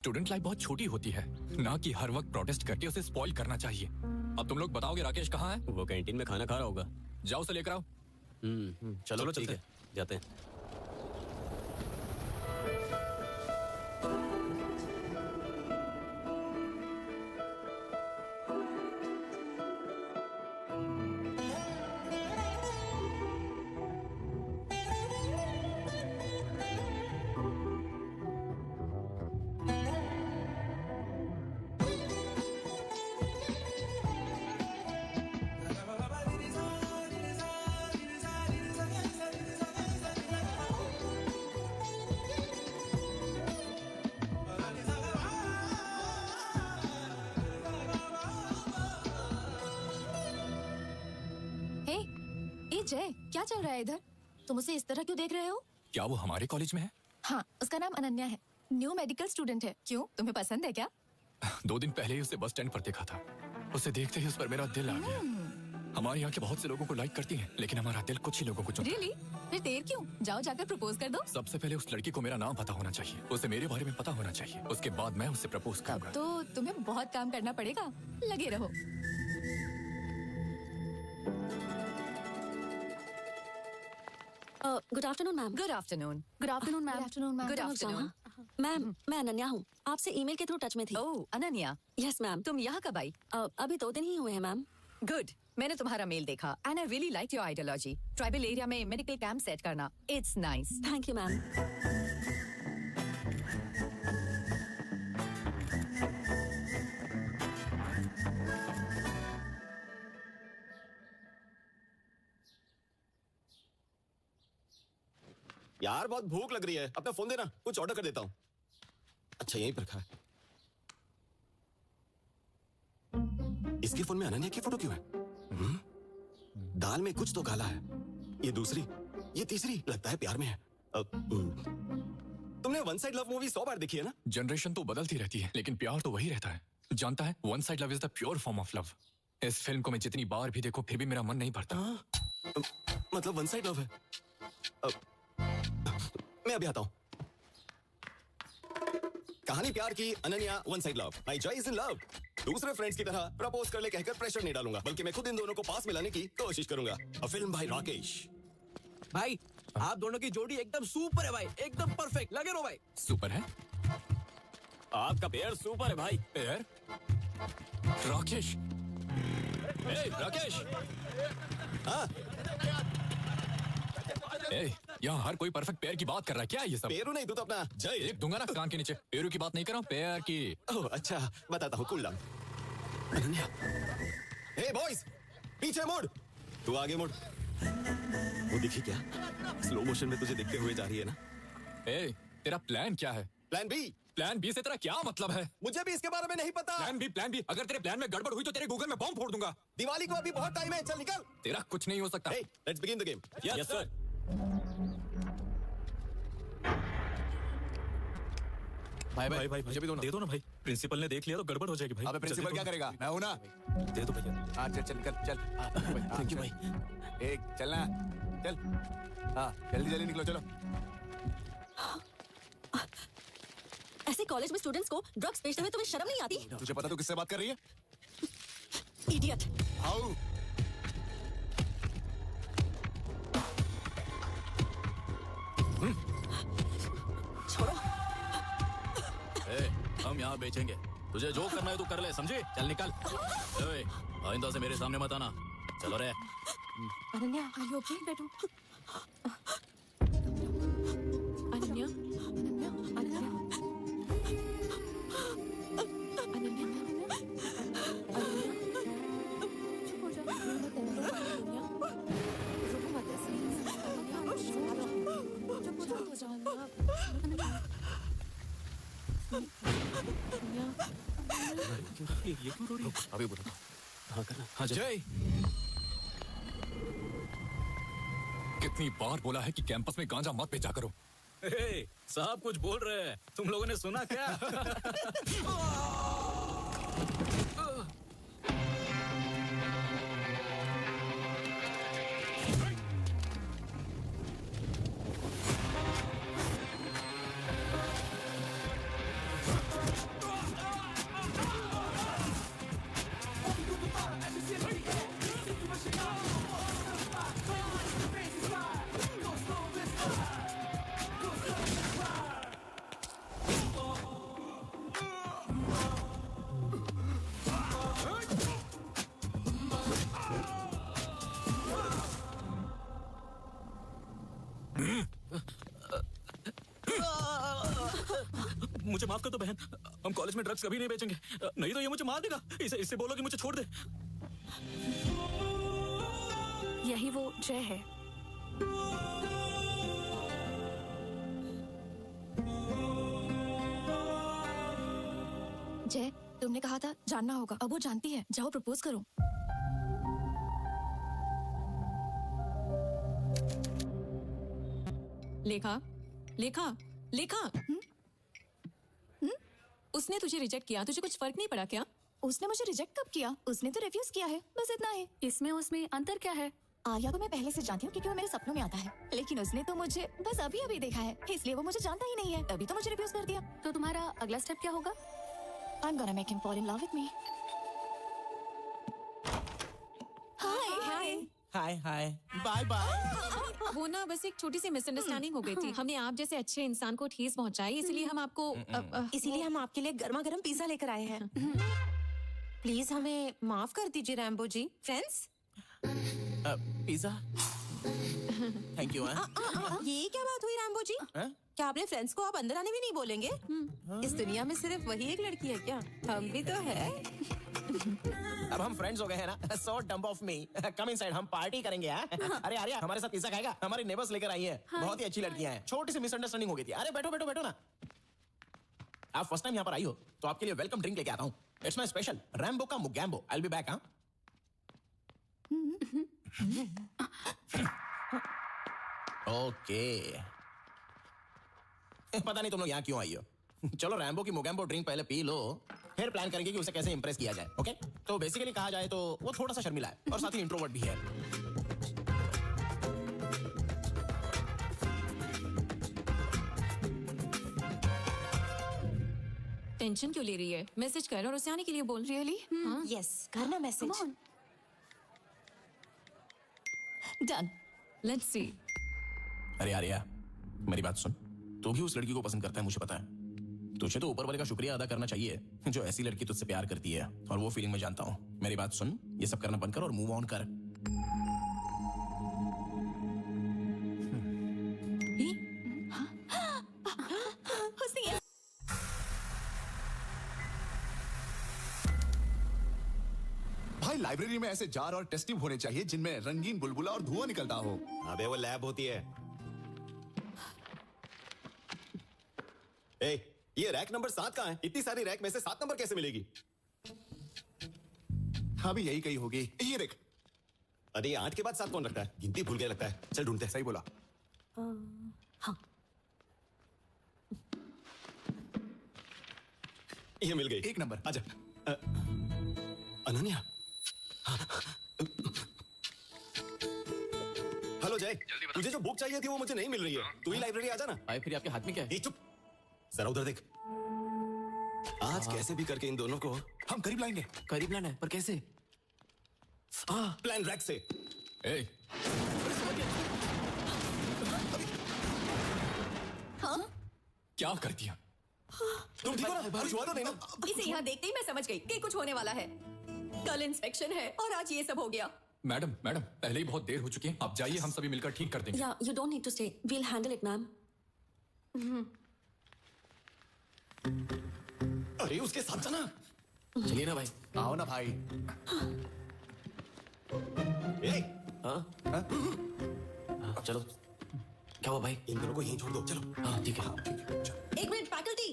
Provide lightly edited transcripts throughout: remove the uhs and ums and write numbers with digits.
Student life बहुत छोटी होती है, ना कि हर वक्त प्रोटेस्ट करके उसे स्पॉइल करना चाहिए। अब तुम लोग बताओगे राकेश कहाँ है? वो कैंटीन में खाना खा रहा होगा। जाओ उसे लेकर आओ। चलो ठीक है, जाते हैं। जय, क्या चल रहा है इधर? तुम उसे इस तरह क्यों देख रहे हो? क्या वो हमारे कॉलेज में है? हाँ, उसका नाम अनन्या है। न्यू मेडिकल स्टूडेंट है। क्यों, तुम्हें पसंद है क्या? 2 दिन पहले ही उसे बस स्टैंड पर देखा था। उसे देखते ही उस पर मेरा दिल आ गया। हमारे यहाँ के बहुत से लोगों को लाइक करती हैं, लेकिन हमारा दिल कुछ ही लोगों को चुनता है। Really? फिर देर क्यों? जाओ जाकर प्रपोज कर दो। सबसे पहले उस लड़की को मेरा नाम पता होना चाहिए, उसे मेरे बारे में पता होना चाहिए, उसके बाद मैं उससे प्रपोज करूंगा। तो तुम्हें बहुत काम करना पड़ेगा, लगे रहो। Good afternoon ma'am. Good afternoon. Good afternoon ma'am. Good afternoon ma'am. Good afternoon ma'am. मैं अनन्या हूँ, आपसे ईमेल के थ्रू टच में थी। ओह अनन्या, यस मैम। तुम यहाँ कब आई? अभी 2 दिन ही हुए हैं मैम। गुड, मैंने तुम्हारा मेल देखा and I really like your ideology. Tribal area में मेडिकल कैंप सेट करना, it's nice. Thank you ma'am. यार बहुत भूख लग रही है, अपना फोन देना, कुछ ऑर्डर कर देता हूँ। अच्छा यहीं पर रखा है। इसके फोन में अनन्या की फोटो क्यों है? दाल में कुछ तो काला है। ये दूसरी, ये तीसरी, लगता है प्यार में है। तुमने वन साइड लव मूवी 100 बार देखी है ना? जनरेशन तो बदलती रहती है, लेकिन प्यार तो वही रहता है। जानता है, one side love is the pure form of love. इस फिल्म को मैं जितनी बार भी देखूं, फिर भी मेरा मन नहीं भरता। मतलब वन साइड लव है। मैं अभी आता हूं। कहानी प्यार की, Ananya, one side love. My Joy is in love. दूसरे फ्रेंड्स की तरह प्रपोज कर ले कहकर प्रेशर नहीं डालूंगा, बल्कि मैं खुद इन दोनों को पास मिलाने की कोशिश करूंगा। A film bye Rakesh. भाई आप दोनों की जोड़ी एकदम सुपर है भाई, एकदम परफेक्ट। लगे रहो भाई। सुपर है? आपका पेयर सुपर है भाई। पेयर? राकेश, राकेश, हाँ यहाँ हर कोई परफेक्ट पेयर की बात कर रहा है। क्या है ये सब? पेरू नहीं, तू तो अपना जय एक दूंगा ना कान के नीचे। पेरू की बात नहीं कर रहा हूँ, पेयर की। ओह अच्छा, बताता हूँ। Cool down. Ananya, hey boys, पीछे मुड़। तू आगे मुड़। वो दिखी क्या? स्लो मोशन में तुझे देखते हुए जा रही है ना? तेरा प्लान क्या है? Plan B. प्लान बी से तेरा क्या मतलब है? मुझे भी इसके बारे में नहीं पता। Plan B. अगर तेरे प्लान में गड़बड़ हुई तो तेरे गूगल में बॉम्ब फोड़ दूंगा। दिवाली को अभी बहुत टाइम है, चल निकल। तेरा कुछ नहीं हो सकता। Let's begin the game. Yes sir. भाई मुझे भी दो ना। दे दो ना भाई, प्रिंसिपल ने देख लिया तो गड़बड़ हो जाएगी भाई। अबे प्रिंसिपल क्या करेगा? मैं हूं ना। दे दो भैया। हाँ चल निकल चल। थैंक यू भाई। एक चलना, चल। हाँ जल्दी निकलो, चलो। ऐसे कॉलेज में स्टूडेंट्स को ड्रग्स बेचते हुए तुम्हें शर्म नहीं आती? तुझे पता तू किससे बात कर रही है? इडियट। हाउ? छोड़ो। हम यहाँ बेचेंगे, तुझे जो करना है तू कर ले, समझे? चल निकल। आइंदा से मेरे सामने मत आना। चलो रे। Ananya, are you okay? बैठो। अनन्या, अनन्या, अनन्या, अनन्या, अनन्या, चुप हो जाओ। अनन्या, रुको मत ऐसे। अनन्या, चुप हो जाओ। अनन्या, ये क्यों रो रही है? अभी बोलो। हाँ करना। हाँ जय, कितनी बार बोला है कि कैंपस में गांजा मत बेचा करो। साहब कुछ बोल रहे हैं, तुम लोगों ने सुना क्या? माफ कर दो बहन, हम कॉलेज में ड्रग्स कभी नहीं बेचेंगे, नहीं तो ये मुझे मार देगा। इससे बोलो कि मुझे छोड़ दे। यही वो जय है। जय, तुमने कहा था जानना होगा, अब वो जानती है। जाओ प्रपोज करो। लेखा, लेखा, लेखा। उसने तुझे रिजेक्ट किया, तुझे कुछ फर्क नहीं पड़ा क्या? उसने मुझे रिजेक्ट कब किया? उसने तो रिफ्यूज किया है, बस इतना ही। इसमें उसमें अंतर क्या है? आर्या को मैं पहले से जानती हूँ क्योंकि वो मेरे सपनों में आता है, लेकिन उसने तो मुझे बस अभी अभी देखा है, इसलिए वो मुझे जानता ही नहीं है, तभी तो मुझे रिफ्यूज कर दिया। तो तुम्हारा अगला स्टेप क्या होगा? I'm gonna make him fall in love with me. Hi hi bye bye. वो ना बस एक छोटी सी मिसअंडरस्टैंडिंग हो गई थी। हमने आप जैसे अच्छे इंसान को ठेस पहुंचाई, इसलिए हम आपको इसीलिए हम आपके लिए गर्मा गर्म पिज्जा लेकर आए हैं। प्लीज हमें माफ कर दीजिए Rambo ji. Friends, pizza. Thank you. ये क्या बात हुई रैम्बो जी? क्या अपने फ्रेंड्स को आप अंदर आने भी नहीं बोलेंगे? इस दुनिया में सिर्फ वही एक लड़की है क्या? हम भी तो है। अब हम फ्रेंड्स हो गए हैं ना, so dump of me. Come inside, हम पार्टी करेंगे। अरे आर्या हमारे साथ पिज्जा खाएगा? हमारी नेबर्स लेकर आई हैं, बहुत ही अच्छी लड़कियां हैं। छोटी सी मिसअंडरस्टैंडिंग हो गई थी। अरे बैठो बैठो बैठो ना। आप फर्स्ट टाइम यहाँ पर आई हो तो आपके लिए वेलकम ड्रिंक लेके आता हूँ। इट्स माय स्पेशल रैम्बो का Mogambo. I will be back. Okay, पता नहीं तुम लोग यहाँ क्यों आई हो। चलो रैम्बो की मुगैम्बो ड्रिंक पहले पी लो, फिर प्लान करेंगे कि उसे कैसे इंप्रेस किया जाए। ओके, तो बेसिकली कहा जाए तो वो थोड़ा सा शर्मिला है और साथ ही इंट्रोवर्ट भी है। टेंशन क्यों ले रही है? मैसेज कर और उसे आने के लिए बोल। Really? यस, करना message. Come on. Done. Let's see. अरे आर्या मेरी बात सुन, तू भी उस लड़की को पसंद करता है, मुझे पता है। तुझे तो ऊपर वाले का शुक्रिया अदा करना चाहिए जो ऐसी लड़की तुझसे प्यार करती है, और वो फीलिंग मैं जानता हूँ। मेरी बात सुन, ये सब करना बंद कर और मूव ऑन कर। भाई लाइब्रेरी में ऐसे जार और टेस्ट ट्यूब होने चाहिए जिनमें रंगीन बुलबुला और धुआं निकलता हो। अबे वो लैब होती है। ए, ये रैक नंबर 7 कहाँ है? इतनी सारी रैक में से 7 नंबर कैसे मिलेगी? हाँ भी यही कही होगी। ये देख। अरे 8 के बाद 7 कौन रखता है? गिनती भूल गया लगता है। चल ढूंढते हैं। सही बोला। हाँ, ये मिल गई। 1 नंबर। आजा। अनन्या। हेलो जय, तुझे जो बुक चाहिए थी वो मुझे नहीं मिल रही है। तू ही लाइब्रेरी आ जाना। भाई फिर आपके हाथ में क्या है? ए चुप, जरा उधर देख। आज कैसे भी करके इन दोनों को हम करीब लाएंगे। करीब लाना है, पर कैसे? प्लान रैक से। ए, क्या कर दिया? तुम ठीक हो ना? कुछ हुआ तो नहीं ना? इसे यहाँ देखते ही मैं समझ गई कि कुछ होने वाला है। कल इंस्पेक्शन है और आज ये सब हो गया। मैडम मैडम, पहले ही बहुत देर हो चुकी है, आप जाइए, हम सभी मिलकर ठीक कर देंगे। या you don't need to stay, we will handle it ma'am. अरे उसके साथ जाना। चलिए ना भाई। आओ ना भाई। ए, चलो। क्या हुआ भाई? इन दोनों को यहीं छोड़ दो। चलो। हाँ ठीक है। एक मिनट फैकल्टी,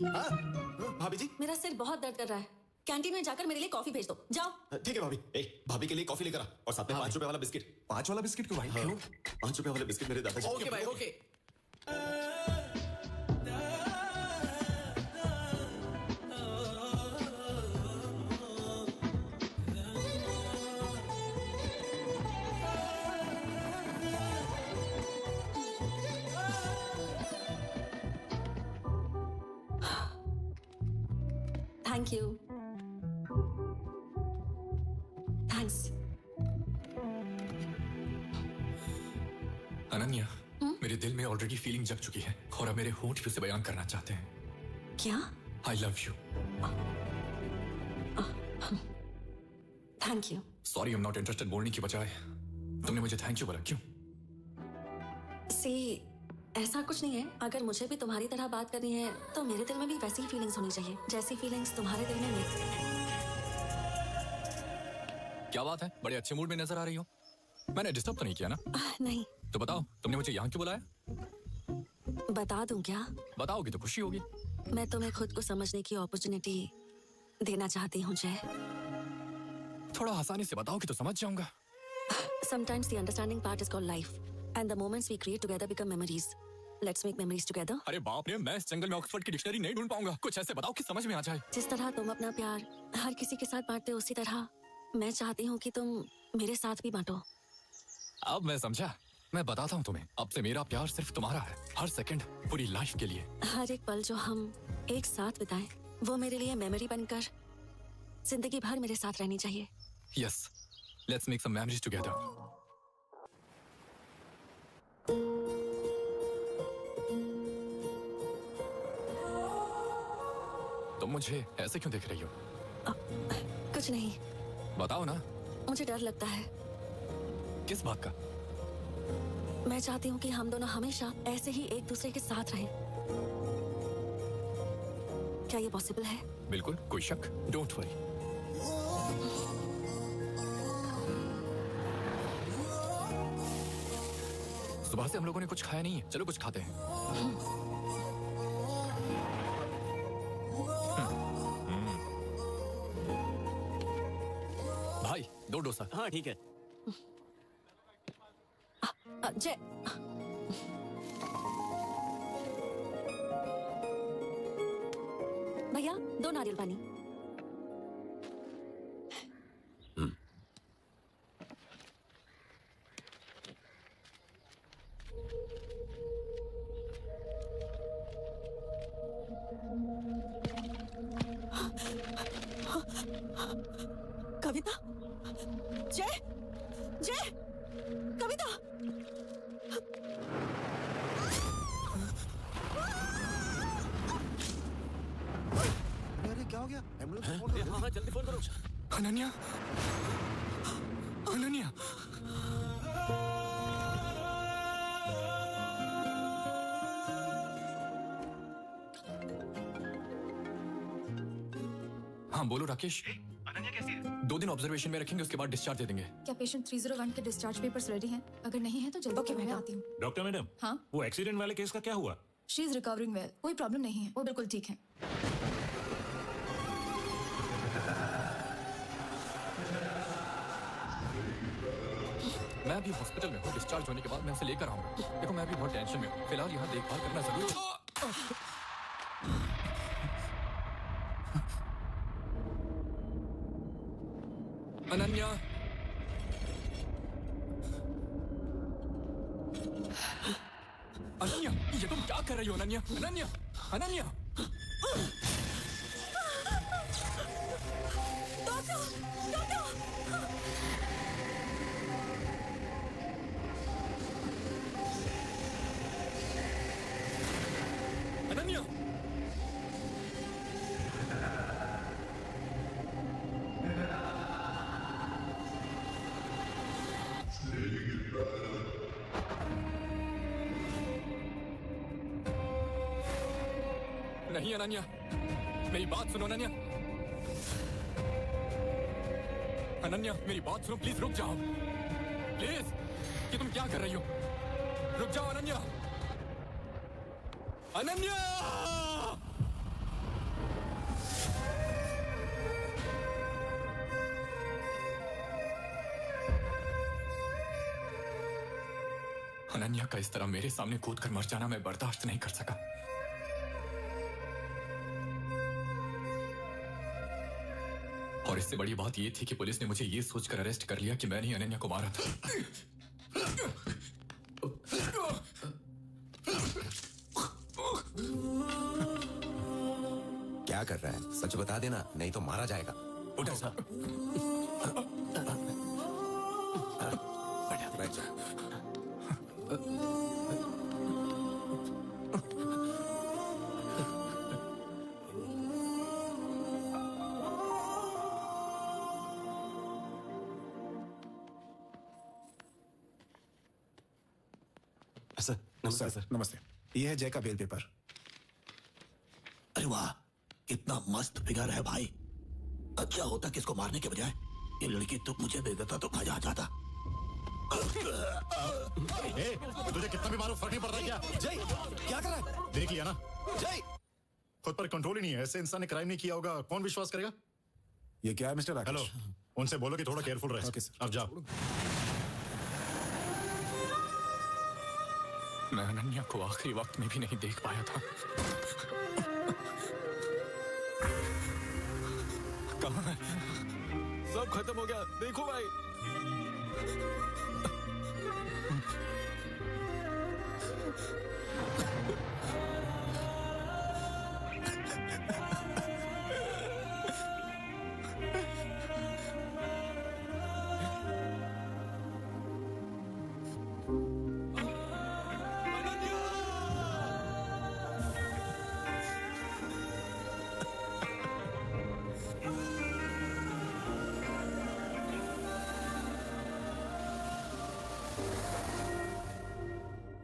भाभी जी। मेरा सिर बहुत दर्द कर रहा है। कैंटीन में जाकर मेरे लिए कॉफी भेज दो, जाओ। ठीक है भाभी। ए, भाभी के लिए कॉफी लेकर आ और साथ में 5 रुपए वाला बिस्किट। 5 वाला बिस्किट क्यों भाई? क्यों? 5 रुपए वाले बिस्किट मेरे दादाजी। ओके भाई, okay. Thank you. Thanks. Ananya, मेरे दिल में ऑलरेडी फीलिंग जग चुकी है और अब मेरे होंठ भी उसे बयान करना चाहते हैं। क्या? I love you. Thank you. Sorry, I am not interested बोलने की बजाय तुमने मुझे थैंक यू बोला, क्यों? सी, ऐसा कुछ नहीं है। अगर मुझे भी तुम्हारी तरह बात करनी है तो मेरे दिल में भी वैसी ही फीलिंग्स होनी चाहिए जैसी फीलिंग्स तुम्हारे दिल में क्या बात है, बड़े अच्छे मूड में नजर आ रही हो। मैंने डिस्टर्ब तो नहीं किया ना? नहीं। तो बताओ, तुमने मुझे यहाँ क्यों बुलाया? बता दूं क्या? बताओगी तो खुशी होगी। मैं तुम्हें खुद को समझने की अपॉर्चुनिटी देना चाहती हूँ जय। थोड़ा आसानी से बताओगी तो समझ जाऊंगा। Sometimes the understanding part is called life, and the moments we create together become memories. Let's make memories together. अरे बाप रे, मैं इस जंगल में ऑक्सफोर्ड की डिक्शनरी नहीं ढूंढ पाऊंगा। कुछ ऐसे बताओ कि समझ में आ जाए। जिस तरह तुम अपना प्यार हर किसी के साथ बांटते हो, उसी तरह मैं चाहती हूँ कि तुम मेरे साथ भी बांटो। अब मैं समझा। मैं बताता हूँ तुम्हें, अब से मेरा प्यार सिर्फ तुम्हारा है, हर सेकंड, पूरी लाइफ के लिए। हर एक पल जो हम एक साथ बिताएं, वो मेरे लिए मेमोरी बनकर जिंदगी भर मेरे साथ रहनी चाहिए। Yes, let's make some memories together. तुम मुझे ऐसे क्यों देख रही हो? कुछ नहीं। बताओ ना। मुझे डर लगता है। किस बात का? मैं चाहती हूँ कि हम दोनों हमेशा ऐसे ही एक दूसरे के साथ रहें। क्या ये पॉसिबल है? बिल्कुल, कोई शक। Don't worry. सुबह से हम लोगों ने कुछ खाया नहीं है, चलो कुछ खाते हैं। भाई, 2 डोसा। हाँ ठीक है। जय, भैया 2 नारियल पानी। कविता, जय, जय, कविता। अरे क्या हो गया? एम्बुलेंस फोन करो। हाँ जल्दी फोन करो। अनन्या, अनन्या। हाँ बोलो राकेश। अनन्या कैसी है? 2 दिन ऑब्जर्वेशन में रखेंगे, उसके बाद डिस्चार्ज दे देंगे। क्या पेशेंट 301 के डिस्चार्ज पेपर्स रेडी हैं? अगर नहीं है तो जल्दी मैं आती हूँ। डॉक्टर मैडम, हाँ, वो एक्सीडेंट वाले केस का क्या हुआ? शी इज रिकवरिंग वेल, कोई प्रॉब्लम नहीं है, वो बिल्कुल ठीक है। मैं अभी हॉस्पिटल में हूँ, डिस्चार्ज होने के बाद मैं उसे लेकर आऊंगा। देखो मैं अभी बहुत टेंशन में हूँ, फिलहाल यहाँ देखभाल करना जरूरी है। अनन्या, अनन्या, ये तुम क्या कर रही हो? अनन्या, अनन्या, अनन्या। अनन्या, नहीं अनन्या, मेरी बात सुनो अनन्या। अनन्या मेरी बात सुनो, प्लीज रुक जाओ प्लीज। ये तुम क्या कर रही हो? रुक जाओ अनन्या, अनन्या। अनन्या का इस तरह मेरे सामने कूद कर मर जाना मैं बर्दाश्त नहीं कर सका। और इससे बड़ी बात ये थी कि पुलिस ने मुझे ये सोचकर अरेस्ट कर लिया कि मैंने ही अनन्या को मारा था। क्या कर रहा है? सच बता देना, नहीं तो मारा जाएगा। उठा साहब। बैठ जा। नमस्ते सर। नमस्ते। ये है जय का बेल पेपर। अरे वाह, कितना मस्त फिगर है भाई। अच्छा होता कि इसको मारने के बजाय ये लड़की तुम मुझे दे देता तो मजा आ जाता। तुझे कितना भी मारो फर्क नहीं पड़ता क्या? जय क्या कर रहा है? देख लिया ना, जय खुद पर कंट्रोल ही नहीं है। ऐसे इंसान ने क्राइम नहीं किया होगा, कौन विश्वास करेगा? ये क्या है मिस्टर राकेश? हेलो, उनसे बोलो कि थोड़ा केयरफुल रहे। Okay sir. अब जाओ। मैं अनन्या को आखिरी वक्त में भी नहीं देख पाया था। कहाँ है? सब खत्म हो गया, देखो भाई।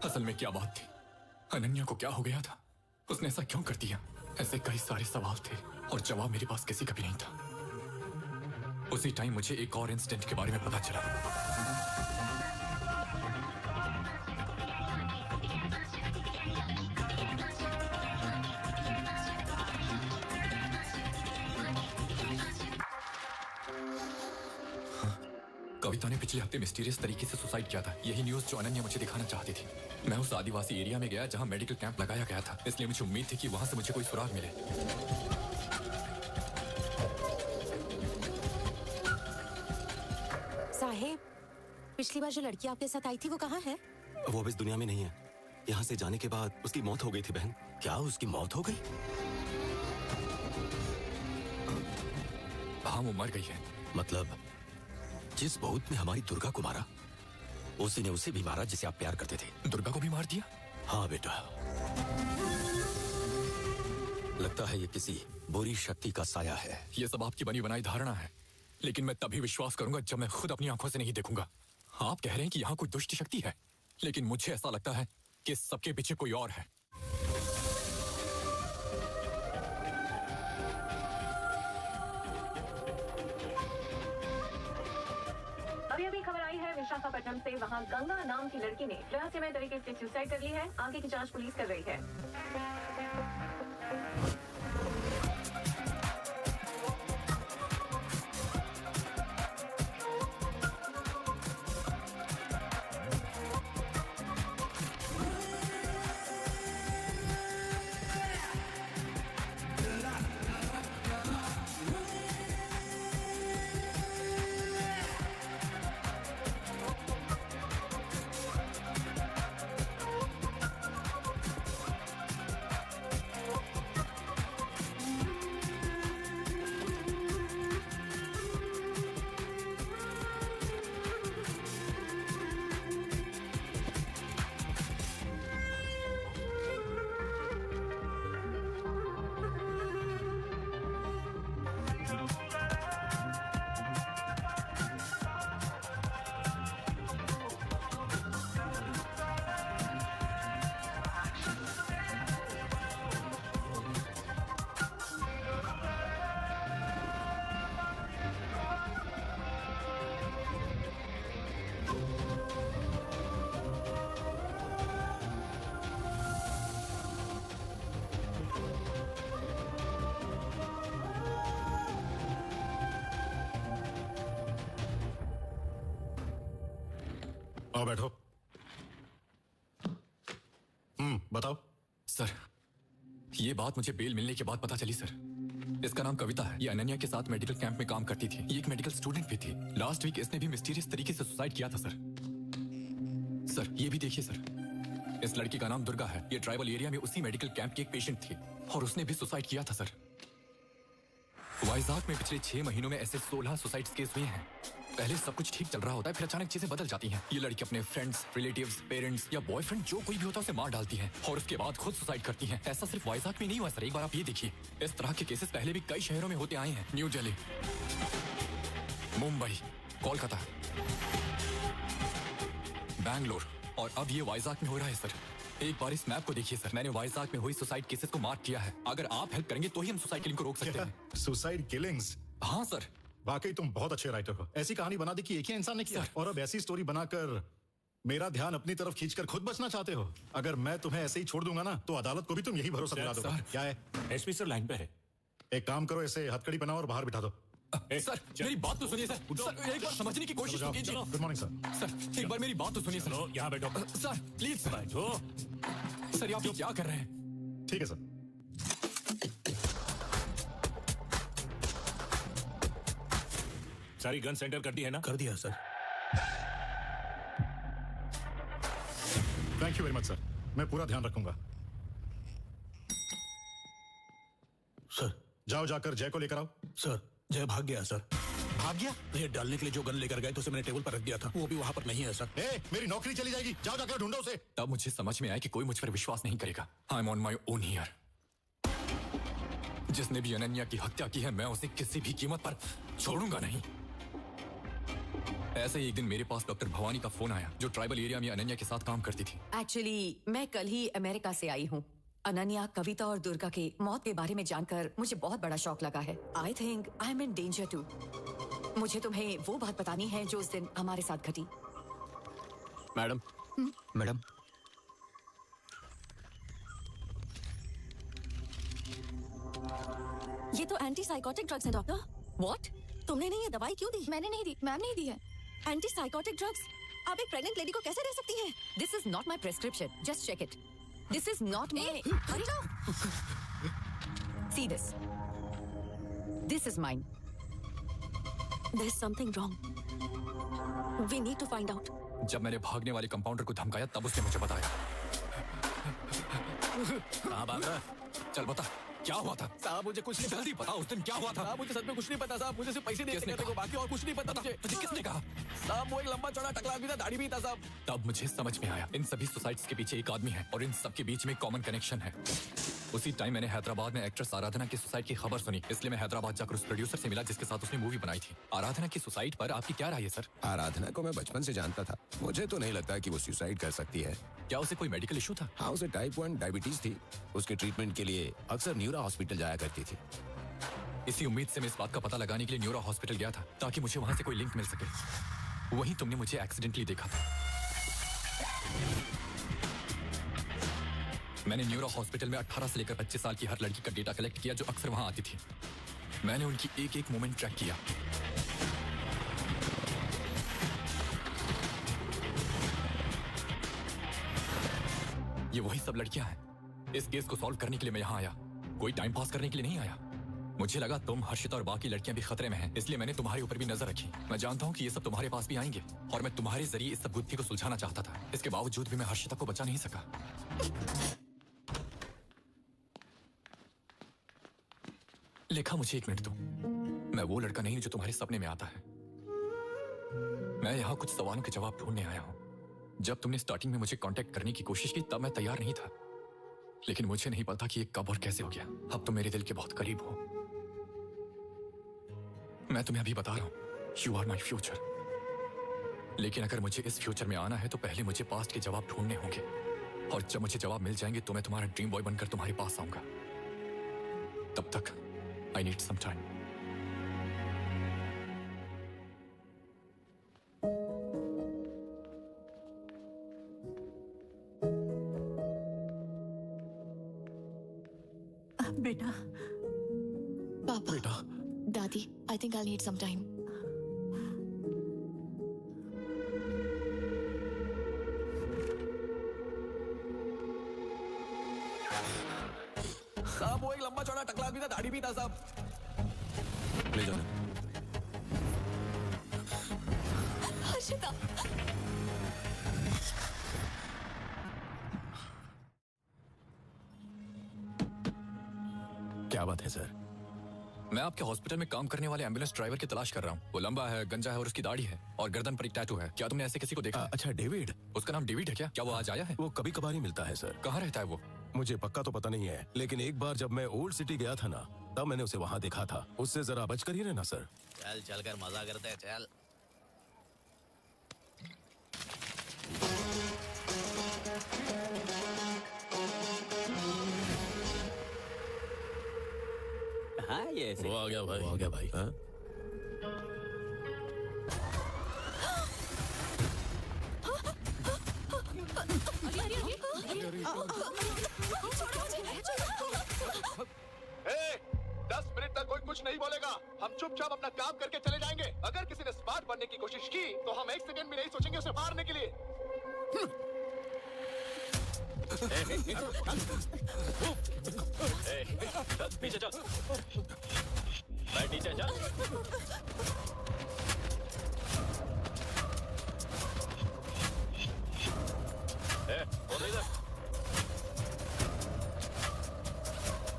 असल में क्या बात थी? अनन्या को क्या हो गया था? उसने ऐसा क्यों कर दिया? ऐसे कई सारे सवाल थे और जवाब मेरे पास किसी का भी नहीं था। उसी टाइम मुझे एक और इंसिडेंट के बारे में पता चला। कविता ने पिछले हफ्ते मिस्टीरियस तरीके से सुसाइड किया था। यही न्यूज़ जो अनन्या मुझे दिखाना चाहती थी। मैं उस आदिवासी एरिया में गया जहां मेडिकल कैंप लगाया गया था, इसलिए मुझे उम्मीद थी कि वहां से मुझे कोई सुराग मिले। साहेब, पिछली बार जो लड़की आपके साथ आई थी वो कहाँ है? वो अब इस दुनिया में नहीं है। यहाँ से जाने के बाद उसकी मौत हो गई थी बहन। क्या उसकी मौत हो गई? हाँ, वो मर गई है। मतलब जिस भूत ने हमारी दुर्गा को मारा, उसी ने उसे भी मारा जिसे आप प्यार करते थे। दुर्गा को भी मार दिया? हाँ बेटा, लगता है ये किसी बुरी शक्ति का साया है। ये सब आपकी बनी बनाई धारणा है, लेकिन मैं तभी विश्वास करूंगा जब मैं खुद अपनी आंखों से नहीं देखूंगा। आप कह रहे हैं कि यहाँ कोई दुष्ट शक्ति है, लेकिन मुझे ऐसा लगता है कि सबके पीछे कोई और है। अभी खबर आई है विशाखापट्टनम से। वहां गंगा नाम की लड़की ने रहस्यमय तरीके से सुसाइड कर ली है। आगे की जांच पुलिस कर रही है। आओ बैठो। बताओ। सर, ये बात मुझे बेल मिलने के बाद पता चली सर। इसका नाम कविता है। ये अनन्या के साथ मेडिकल कैंप में काम करती थी। ये एक मेडिकल स्टूडेंट भी थी। लास्ट वीक इसने भी मिस्टीरियस तरीके से सुसाइड किया था सर। सर, ये भी देखिए सर। इस लड़की का नाम दुर्गा है। ये ट्राइबल एरिया में उसी मेडिकल कैंप की एक पेशेंट थी और उसने भी सुसाइड किया था सर। वाइजाग में पिछले 6 महीनों में ऐसे 16 सुसाइड केस हुए हैं। पहले सब कुछ ठीक चल रहा होता है, फिर अचानक चीजें बदल जाती हैं। ये लड़की अपने फ्रेंड्स, रिलेटिव्स, पेरेंट्स या बॉयफ्रेंड जो कोई भी होता है उसे मार डालती है और उसके बाद खुद सुसाइड करती है। ऐसा सिर्फ वाइजाग में नहीं हुआ सर। एक बार आप ये देखिए, इस तरह के केसेस पहले भी कई शहरों में होते आए हैं। न्यू दिल्ली, मुंबई, कोलकाता, बैंगलोर और अब ये वाइजाग में हो रहा है सर। एक बार इस मैप को देखिए सर, मैंने वाइजाग में हुई सुसाइड केसेस को मार्क किया है। अगर आप हेल्प करेंगे तो ही हम सुसाइड किलिंग को रोक सकते हैं। Suicide killings? हाँ सर। वाकई तुम बहुत अच्छे राइटर हो। ऐसी कहानी बना दी कि एक ही इंसान ने किया, और अब ऐसी स्टोरी बनाकर मेरा ध्यान अपनी तरफ खींचकर खुद बचना चाहते हो। अगर मैं तुम्हें ऐसे ही छोड़ दूंगा ना तो अदालत को भी तुम यही भरोसा दिला दोगे। क्या है? एसपी सर लाइन पे है। एक काम करो, ऐसे हथकड़ी बनाओ और बाहर बिठा दो। सर मेरी बात तो सुनिए सर। सर एक बार समझने की कोशिश तो कीजिए। Good morning sir. सर एक बार मेरी बात तो सुनिए सर। यहाँ बैठो सर प्लीज सर। सर आप क्या कर रहे हैं? ठीक है सर। सारी गन सेंटर कर दी है ना? कर दिया sir. Thank you very much sir, मैं पूरा ध्यान रखूंगा। सर जाओ, जाकर जय को लेकर आओ। सर जय भाग गया सर। भाग गया? रेड डालने के लिए जो गन लेकर गए तो उसे मैंने टेबल पर रख दिया था, वो भी वहां पर नहीं है सर। मेरी नौकरी चली जाएगी, जाओ जाकर ढूंढो उसे। तब मुझे समझ में आया कि कोई मुझ पर विश्वास नहीं करेगा। I am on my own here. जिसने भी अनन्या की हत्या की है, मैं उसे किसी भी कीमत पर छोड़ूंगा नहीं। ऐसे ही एक दिन मेरे पास डॉक्टर भवानी का फोन आया, जो ट्राइबल एरिया में अनन्या के साथ काम करती थी। एक्चुअली मैं कल ही अमेरिका से आई हूँ। अनन्या, कविता और दुर्गा के मौत के बारे में जानकर मुझे बहुत बड़ा शौक लगा है। I think I am in danger too. मुझे तुम्हें वो बात बतानी है जो उस दिन हमारे साथ घटी। मैडम, मैडम, ये तो एंटी साइकोटिक ड्रग्स है डॉक्टर। व्हाट? तुमने नहीं ये दवाई क्यों दी? मैंने नहीं दी, मैम ने दी है। एंटी साइकोटिक ड्रग्स आप एक प्रेग्नेंट लेडी को कैसे दे सकती हैं? This is not my prescription, just check it. This is not my. See this. This is mine. There's something wrong. We need to find out. जब मैंने भागने वाले कंपाउंडर को धमकाया तब उसने मुझे बताया। कहाँ भाग रहा है? चल बता, क्या हुआ था? साहब मुझे कुछ नहीं जल्दी बता, उस दिन क्या हुआ था? साहब मुझे सच में कुछ नहीं पता साहब, मुझे सिर्फ पैसे दिए थे को, बाकी और कुछ नहीं पता मुझे। तुझे किसने कहा? साहब वो एक लंबा चौड़ा टकला भी था, दाढ़ी भी था साहब। तब मुझे समझ में आया, इन सभी सुसाइड्स के पीछे एक आदमी है और इन सब के बीच में कॉमन कनेक्शन है। उसी टाइम मैंने हैदराबाद में एक्ट्रेस आराधना की सुसाइड की खबर सुनी, इसलिए मैं हैदराबाद जाकर उस प्रोड्यूसर से मिला जिसके साथ उसने मूवी बनाई थी। आराधना की सुसाइड पर आपकी क्या राय है सर? आराधना को मैं बचपन से जानता था, मुझे तो नहीं लगता कि वो सुसाइड कर सकती है। क्या उसे कोई मेडिकल इशू था? हाँ, उसे टाइप 1 डायबिटीज थी। उसके ट्रीटमेंट के लिए अक्सर न्यूरो हॉस्पिटल जाया करती थी। इसी उम्मीद से मैं इस बात का पता लगाने के लिए न्यूरो हॉस्पिटल गया था, ताकि मुझे वहां से कोई लिंक मिल सके। वहीं तुमने मुझे एक्सीडेंटली देखा था। मैंने न्यूरो हॉस्पिटल में 18 से लेकर 25 साल की हर लड़की का डेटा कलेक्ट किया जो अक्सर वहां आती थी। मैंने उनकी एक एक मोमेंट ट्रैक किया। ये वही सब लड़कियां हैं। इस केस को सॉल्व करने के लिए मैं यहाँ आया, कोई टाइम पास करने के लिए नहीं आया। मुझे लगा तुम, हर्षिता और बाकी लड़कियां भी खतरे में हैं, इसलिए मैंने तुम्हारे ऊपर भी नजर रखी। मैं जानता हूँ कि ये सब तुम्हारे पास भी आएंगे और मैं तुम्हारे जरिए इस सब गुत्थी को सुलझाना चाहता था। इसके बावजूद भी मैं हर्षिता को बचा नहीं सका। लेखा, मुझे एक मिनट दो। मैं वो लड़का नहीं हूं जो तुम्हारे सपने में आता है। मैं यहाँ कुछ सवालों के जवाब ढूंढने आया हूँ। जब तुमने स्टार्टिंग में मुझे कांटेक्ट करने की कोशिश की तब मैं तैयार नहीं था, लेकिन मुझे नहीं पता कि ये कब और कैसे हो गया। अब तुम मेरे दिल के बहुत करीब हो। मैं तुम्हें अभी बता रहा हूं, यू आर माई फ्यूचर। लेकिन अगर मुझे इस फ्यूचर में आना है तो पहले मुझे पास्ट के जवाब ढूंढने होंगे, और जब मुझे जवाब मिल जाएंगे तो मैं तुम्हारा ड्रीम बॉय बनकर तुम्हारे पास आऊंगा। तब तक आई नीड सम टाइम। बेटा, पापा, बेटा, दादी, I think I need some time. साहब वो एक लंबा चौड़ा टकला भी था, दाढ़ी भी था साहब। ले जाओ। हर्षिता, क्या बात है सर? मैं आपके हॉस्पिटल में काम करने वाले एम्बुलेंस ड्राइवर की तलाश कर रहा हूँ। वो लंबा है, गंजा है और उसकी दाढ़ी है और गर्दन पर एक टैटू है। क्या तुमने ऐसे किसी को देखा? अच्छा, डेविड। उसका नाम डेविड है क्या? क्या वो आज आया है? वो कभी कभार ही मिलता है सर। कहाँ रहता है वो? मुझे पक्का तो पता नहीं है, लेकिन एक बार जब मैं ओल्ड सिटी गया था ना, तब मैंने उसे वहाँ देखा था। उससे जरा बचकर ही रहना सर। चल चल कर मजा करते हैं, चल। ये ऐसे। वो आ गया भाई, वो आ गया भाई। हाँ? ए, 10 मिनट तक कोई कुछ नहीं बोलेगा। हम चुपचाप अपना काम करके चले जाएंगे। अगर किसी ने स्मार्ट बनने की कोशिश की तो हम 1 सेकंड भी नहीं सोचेंगे उसे मारने के लिए। पीछे चल, बैठ नीचे चल।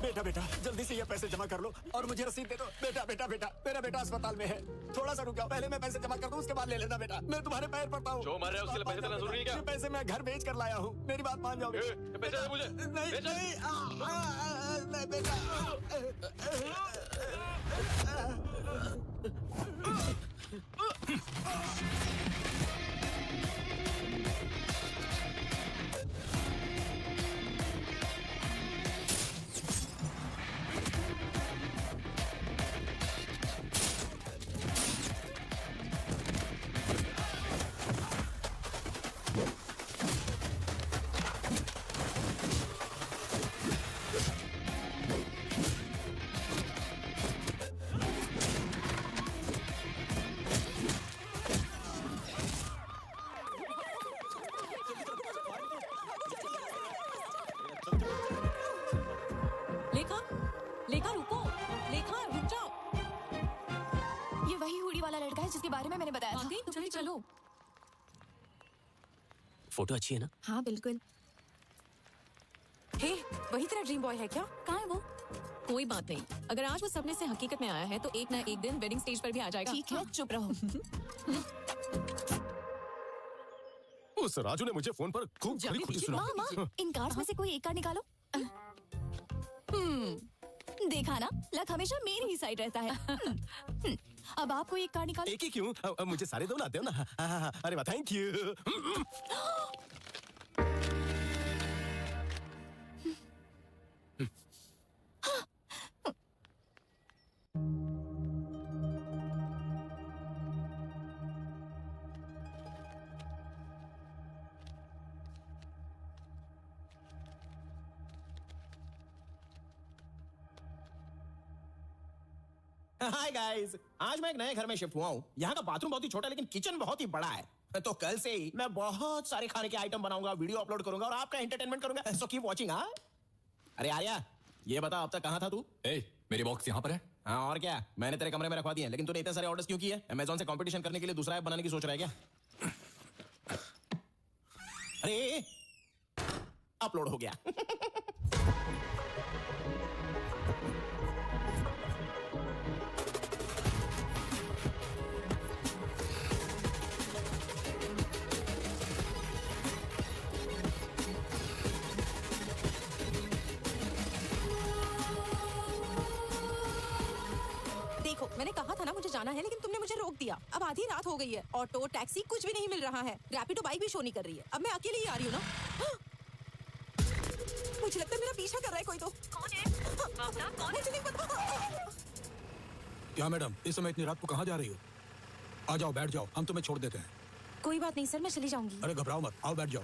बेटा बेटा जल्दी से ये पैसे जमा कर लो और मुझे रसीद दे दो। बेटा बेटा बेटा मेरा बेटा अस्पताल में है, थोड़ा सा रुक जाओ। पहले मैं पैसे जमा कर दूं, उसके बाद ले लेना बेटा। मैं तुम्हारे पैर पड़ता हूँ। जो मर रहा है उसके लिए पैसे देना जरूरी है क्या? ये पैसे मैं घर बेच कर लाया हूँ, मेरी बात मान जाओगे? पैसे दे मुझे। नहीं नहीं बेटा। जिसके बारे में मैंने बताया था। चलो चलो। फोटो अच्छी है ना? हाँ बिल्कुल। हे, वही तेरा ड्रीम बॉय है क्या? कहाँ है वो? कोई बात नहीं, अगर आज वो सपने से हकीकत में आया है तो एक ना एक दिन वेडिंग स्टेज पर भी आ जाएगा। ठीक है, चुप रहो। उस राजू ने मुझे फोन पर खूब खुदी सुना। माँ, इन कार्ड्स में से कोई एक कार्ड निकालो। देखा ना, लक हमेशा मेरी ही साइड रहता है। अब आप कोई एक कार्ड निकालो। एक ही क्यों? मुझे सारे दो ना, दो ना। अरे वाह, थैंक यू। हाय गाइस, आज मैं एक नए घर में शिफ्ट हुआ हूँ। यहाँ का बाथरूम बहुत ही छोटा लेकिन किचन बहुत ही बड़ा है। तो कल से ही मैं बहुत सारे खाने के आइटम बनाऊंगा, वीडियो अपलोड करूंगा और आपका एंटरटेनमेंट करूंगा। So keep watching. हाँ, अरे आर्या, ये बता अब तक कहाँ था तू? मेरे बॉक्स यहाँ पर है। हाँ और क्या, मैंने तेरे कमरे में रखवा दिए, लेकिन तूने इतने सारे ऑर्डर्स क्यों किए? अमेज़न से कंपटीशन करने के लिए दूसरा ऐप बनाने की सोच रहा है क्या? अरे अपलोड हो गया। देखो, मैंने कहा था ना मुझे जाना है, लेकिन तुमने मुझे रोक दिया। अब आधी रात हो गई है, ऑटो टैक्सी कुछ भी नहीं मिल रहा है, रैपिडो बाइक भी शो नहीं कर रही है। अब मैं अकेले ही आ रही हूँ ना। मुझे लगता है मेरा पीछा कर रहा है कोई। तो कौन है? मुझे नहीं पता। क्या मैडम, इस समय इतनी रात को कहाँ जा रही हो? आ जाओ, बैठ जाओ, हम तुम्हें छोड़ देते हैं। कोई बात नहीं सर, मैं चली जाऊंगी। अरे घबराओ मत, आओ बैठ जाओ।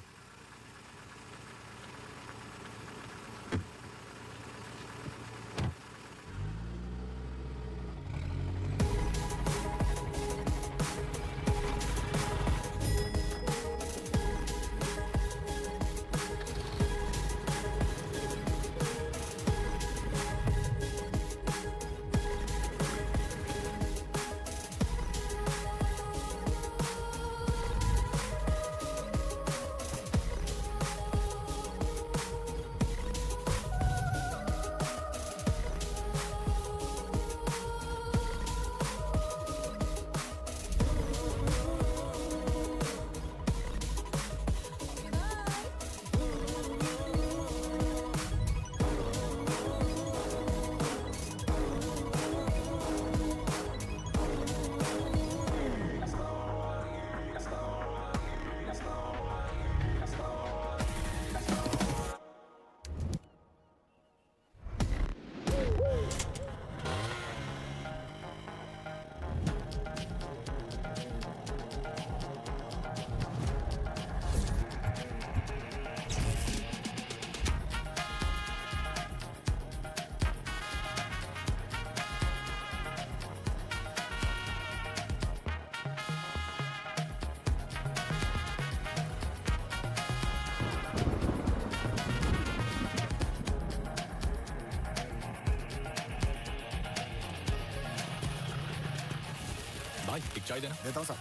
भाई एक चाय देना। देता हूँ साहब।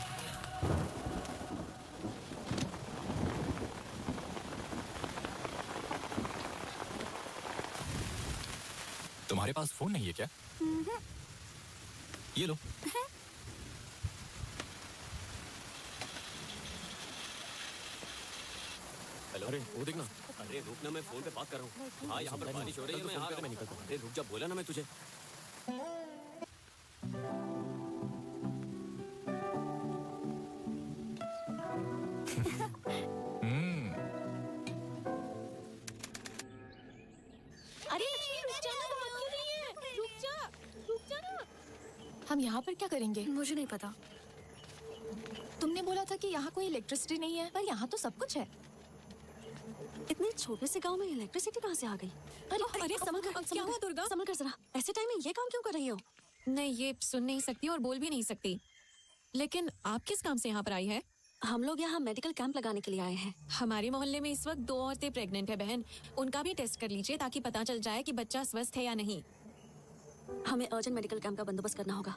तुम्हारे पास फोन नहीं है क्या? ये लो। हेलो, अरे वो देखना। अरे रुक ना, मैं फोन पे बात कर रहा हूँ। हाँ यहाँ पर बारिश हो रही है, मैं आ रहा हूँ। अरे रुक जा, बोला ना मैं तुझे। अरे लक्ष्मी रुक जा ना, वहाँ क्यों नहीं है? रुक जा ना। हम यहाँ पर क्या करेंगे? मुझे नहीं पता। तुमने बोला था कि यहाँ कोई इलेक्ट्रिसिटी नहीं है, पर यहाँ तो सब कुछ है। इतने छोटे से गांव में इलेक्ट्रिसिटी कहाँ से आ गई? अरे संभल कर, क्या हुआ दुर्गा? संभल कर जरा। ऐसे टाइम में ये काम क्यों कर रही हो? नहीं, ये सुन नहीं सकती और बोल भी नहीं सकती। लेकिन आप किस काम से यहाँ पर आई है? हम लोग यहाँ मेडिकल कैंप लगाने के लिए आए हैं। हमारे मोहल्ले में इस वक्त 2 औरतें प्रेग्नेंट है बहन। उनका भी टेस्ट कर लीजिए ताकि पता चल जाए कि बच्चा स्वस्थ है या नहीं। हमें अर्जेंट मेडिकल कैंप का बंदोबस्त करना होगा।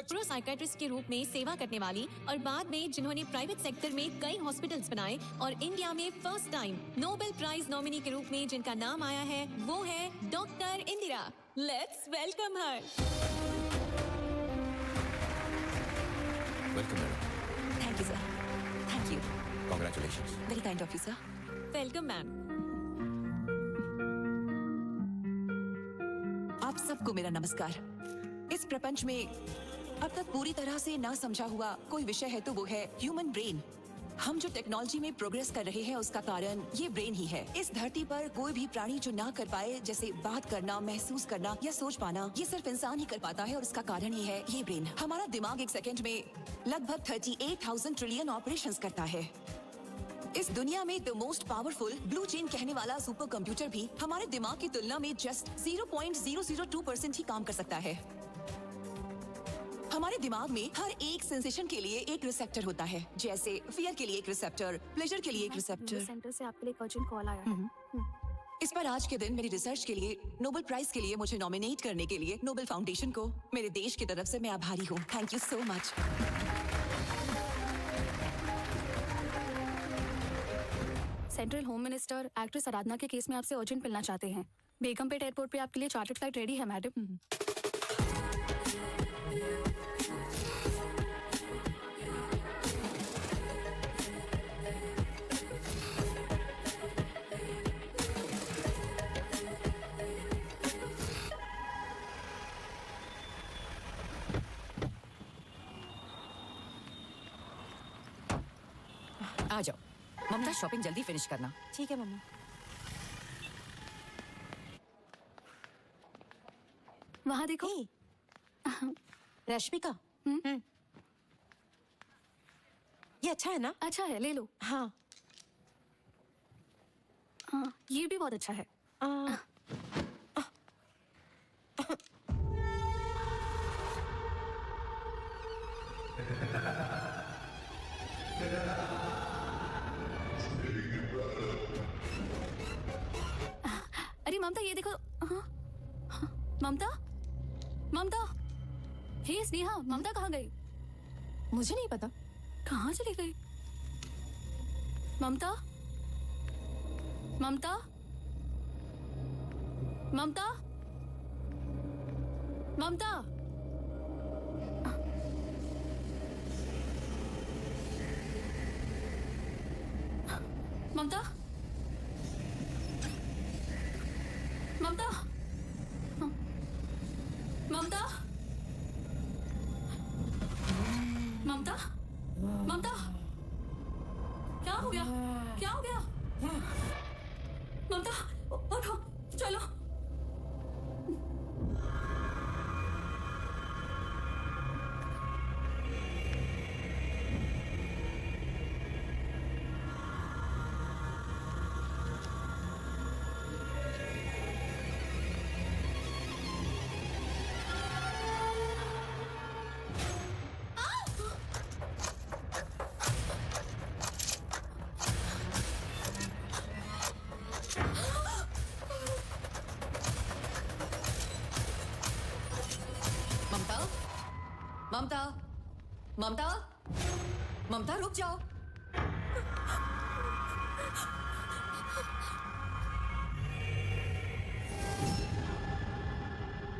प्रो साइकेट्रिस्ट के रूप में सेवा करने वाली और बाद में जिन्होंने प्राइवेट सेक्टर में कई हॉस्पिटल्स बनाए और इंडिया में first time Nobel prize nominee के रूप में जिनका नाम आया है, वो है doctor Indira. Let's welcome her. Welcome madam. Thank you sir. Thank you. Congratulations. Very kind of you sir. Welcome ma'am. आप सबको मेरा नमस्कार। इस प्रपंच में अब तक पूरी तरह से ना समझा हुआ कोई विषय है तो वो है ह्यूमन ब्रेन। हम जो टेक्नोलॉजी में प्रोग्रेस कर रहे हैं उसका कारण ये ब्रेन ही है। इस धरती पर कोई भी प्राणी जो ना कर पाए, जैसे बात करना, महसूस करना या सोच पाना, ये सिर्फ इंसान ही कर पाता है और उसका कारण ही है ये ब्रेन। हमारा दिमाग एक सेकंड में लगभग 38,000 ट्रिलियन ऑपरेशंस करता है। इस दुनिया में the most powerful blue chain कहने वाला सुपर कंप्यूटर भी हमारे दिमाग की तुलना में जस्ट 0.002% ही काम कर सकता है। हमारे दिमाग में हर एक सेंसेशन के लिए एक रिसेप्टर होता है, जैसे फियर के लिए एक रिसेप्टर, प्लेजर के लिए एक रिसेप्टर। सेंटर से आपके लिए एक अर्जेंट कॉल आया है। इस पर आज के दिन मेरी रिसर्च के लिए नोबेल प्राइज के लिए मुझे नॉमिनेट करने के लिए नोबेल फाउंडेशन को मेरे देश की तरफ से मैं आभारी हूँ। Thank you so much. Central home minister actress Aradhana के केस में आपसे अर्जेंट मिलना चाहते हैं। बेगमपेट एयरपोर्ट पे आपके लिए चार्टर्ड फ्लाइट रेडी है मैडम। आ जाओ ममता, शॉपिंग जल्दी फिनिश करना। ठीक है मम्मा। वहाँ देखो। रश्मिका, ये अच्छा है ना? अच्छा है, ले लो। हाँ हाँ, ये भी बहुत अच्छा है। अरे ममता ये देखो। हाँ? हाँ, ममता, ममता, हे स्नेहा, ममता कहाँ गई? मुझे नहीं पता। कहाँ चली गई? ममता, ममता, ममता, ममता। ममता, ममता, ममता, ममता, ममता, क्या हो गया? क्या हो गया? ममता, उठो, चलो। ममता, ममता, ममता रुक जाओ।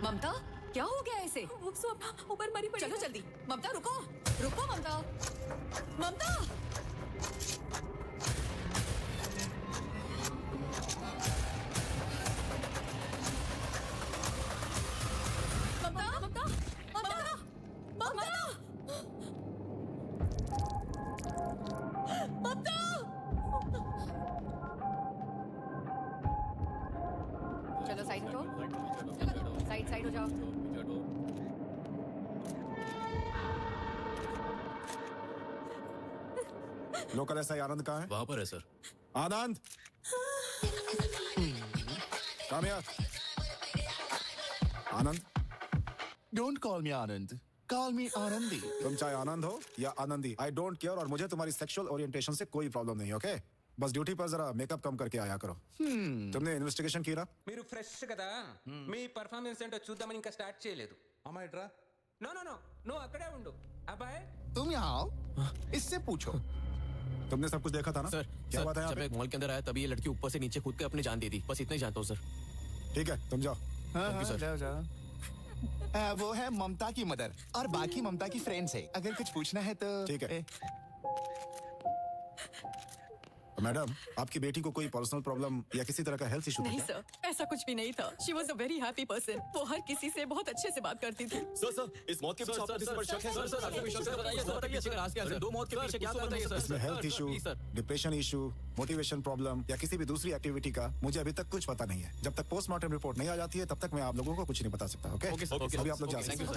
ममता, क्या हो गया ऐसे? ऊपर मरी पड़ी। चलो जल्दी। ममता रुको, रुको ममता, ममता। चलो साइड हो जाओ, साइड हो जाओ। लोकल एसआई आनंद कहाँ है? वहां पर है sir. Anand, come here. Anand, don't call me Anand, call मी आनंदी। तुम चाहे आनंद हो या आनंदी, आई डोंट केयर, और मुझे तुम्हारी सेक्सुअल ओरिएंटेशन से कोई प्रॉब्लम नहीं, ओके? बस డ్యూటీ पर जरा मेकअप कम करके आया करो। तुमने इन्वेस्टिगेशन किया? మీరు ఫ్రెష్ కదా, మీ పర్ఫార్మెన్స్ ఏంటో చూద్దామని ఇంకా స్టార్ట్ చేయలేదు। అమ్మాయి డ్రా। నో నో నో, నువ్వు అక్కడే ఉండు అబ్బాయి। तुम यहाँ आओ, इससे पूछो। तुमने सब कुछ देखा था ना? सर, क्या बात है यहाँ जब पे? एक मॉल के अंदर आया तभी ये लड़की ऊपर से नीचे कूद के अपनी जान दे दी, बस इतना ही जानता हूँ सर। ठीक है, तुम जाओ। हाँ, you, sir. जाओ जाओ। वो है ममता की मदर और बाकी ममता की फ्रेंड्स है, अगर कुछ पूछना है तो। ठीक है। मैडम, आपकी बेटी को कोई पर्सनल प्रॉब्लम या किसी तरह का हेल्थ इशू नहीं सर, ऐसा कुछ भी नहीं था। She was a very happy person. वो हर किसी से बहुत अच्छे से बात करती थी। सर, इस मौत के पीछे आपको किसी पर शक है? सर, आपको विश्वास है? बताइए सर, बताइए सर, राज क्या है? दो मौत के पीछे क्या बताइए सर? इसमें health issue, depression issue, motivation problem या किसी भी दूसरी एक्टिविटी का मुझे अभी तक कुछ पता नहीं है। जब तक पोस्टमार्टम रिपोर्ट नहीं आ जाती है तब तक मैं आप लोगों को कुछ नहीं बता सकता, ओके? अभी आप लोग जा सकते हैं।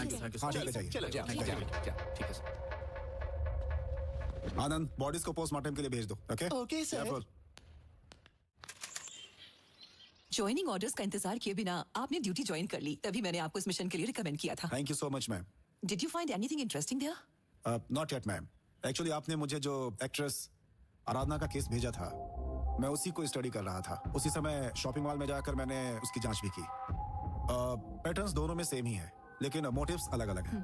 हाँ, ठीक है, जाइए। ठीक है सर। आनंद, बॉडीज को पोस्टमार्टम के लिए भेज दो, okay? Okay sir. Careful. Joining orders का इंतजार किए बिना आपने ड्यूटी ज्वाइन कर ली, तभी मैंने आपको इस मिशन के लिए रिकमेंड किया था। Thank you so much ma'am. Did you find anything interesting there? Not yet ma'am. Actually आपने मुझे जो एक्ट्रेस आराधना का केस भेजा था, मैं उसी को स्टडी कर रहा था। उसी समय शॉपिंग मॉल में जाकर मैंने उसकी जांच भी की। पैटर्न्स दोनों में सेम ही है, लेकिन मोटिव्स अलग अलग हैं।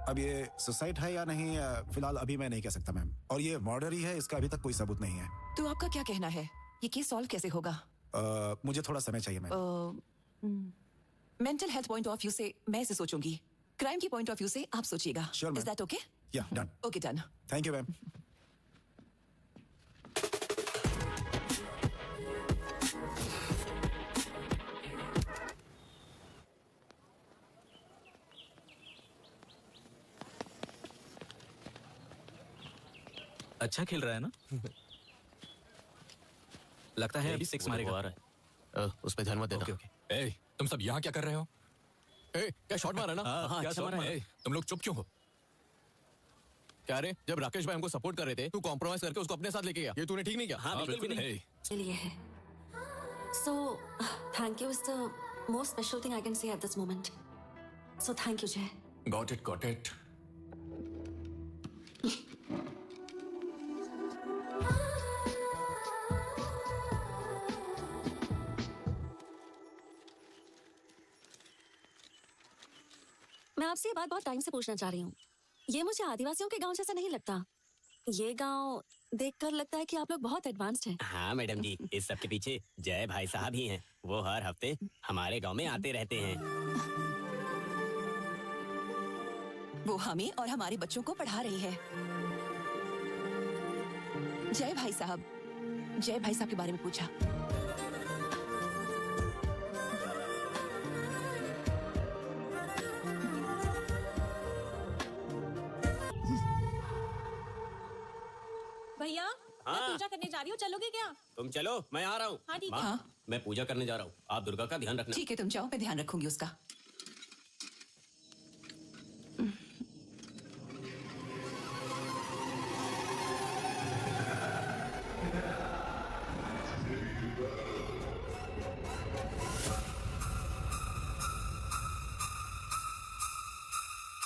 अब ये सुसाइड है या नहीं, फिलहाल अभी मैं नहीं कह सकता मैम। और ये मर्डर ही है, इसका अभी तक कोई सबूत नहीं है। तो आपका क्या कहना है, ये केस सॉल्व कैसे होगा? मुझे थोड़ा समय चाहिए ma'am. Mental health point of view से मैं इसे सोचूंगी, क्राइम की पॉइंट ऑफ व्यू से आप सोचिएगा। Sure, is ma'am. That okay? या done. Okay done. Thank you ma'am. अच्छा खेल रहा है ना? लगता है अभी 6 मारेगा। आ रहा है, उस पे ध्यान मत देना। ए, तुम सब यहाँ क्या कर रहे हो? ए, क्या शॉट मारा ना? हाँ, क्या अच्छा शॉट मारा मारा? है। तुम लोग चुप क्यों हो? क्या रे, जब राकेश भाई हमको सपोर्ट कर रहे थे, तू कॉम्प्रोमाइज करके उसको अपने साथ लेके गया। ये तूने ठीक नहीं किया। हाँ, बिल्कुल नहीं। लिए है। So, thank you is the most special thing I can say at this moment. So thank you, Jay. Got it, got it. मैं आपसे ये बात बहुत टाइम से पूछना चाह रही हूँ। ये मुझे आदिवासियों के गांव जैसा नहीं लगता। ये गांव देखकर लगता है कि आप लोग बहुत एडवांस्ड हैं। हाँ मैडम जी, इस सब के पीछे जय भाई साहब ही हैं। वो हर हफ्ते हमारे गांव में आते रहते हैं। वो हमें और हमारे बच्चों को पढ़ा रही है। जय भाई साहब के बारे में पूछा। भैया, मैं हाँ। पूजा करने जा रही हूँ, चलोगे क्या? तुम चलो, मैं आ रहा हूँ। हाँ, ठीक माँ, है। हाँ। मैं पूजा करने जा रहा हूँ, आप दुर्गा का ध्यान रखना। ठीक है, तुम जाओ, मैं ध्यान रखूंगी उसका।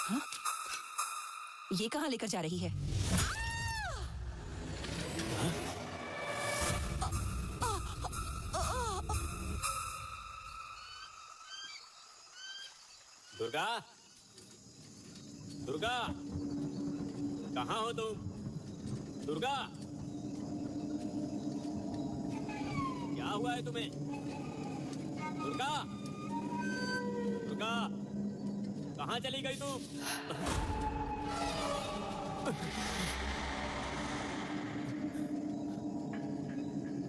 हाँ? ये कहाँ लेकर जा रही है? दुर्गा, दुर्गा, कहाँ हो तुम? दुर्गा, क्या हुआ है तुम्हें? दुर्गा, दुर्गा, कहाँ चली गई तुम?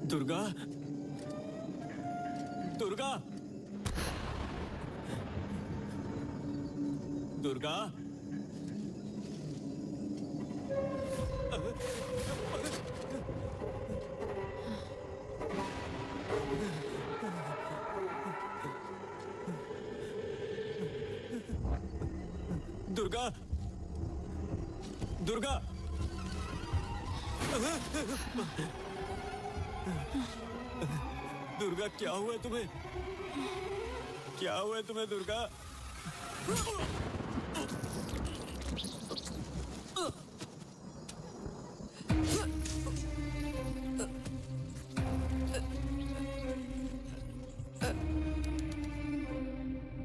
दुर्गा, दुर्गा, दुर्गा, दुर्गा, दुर्गा, दुर्गा, क्या हुआ तुम्हें? क्या हुआ तुम्हें दुर्गा?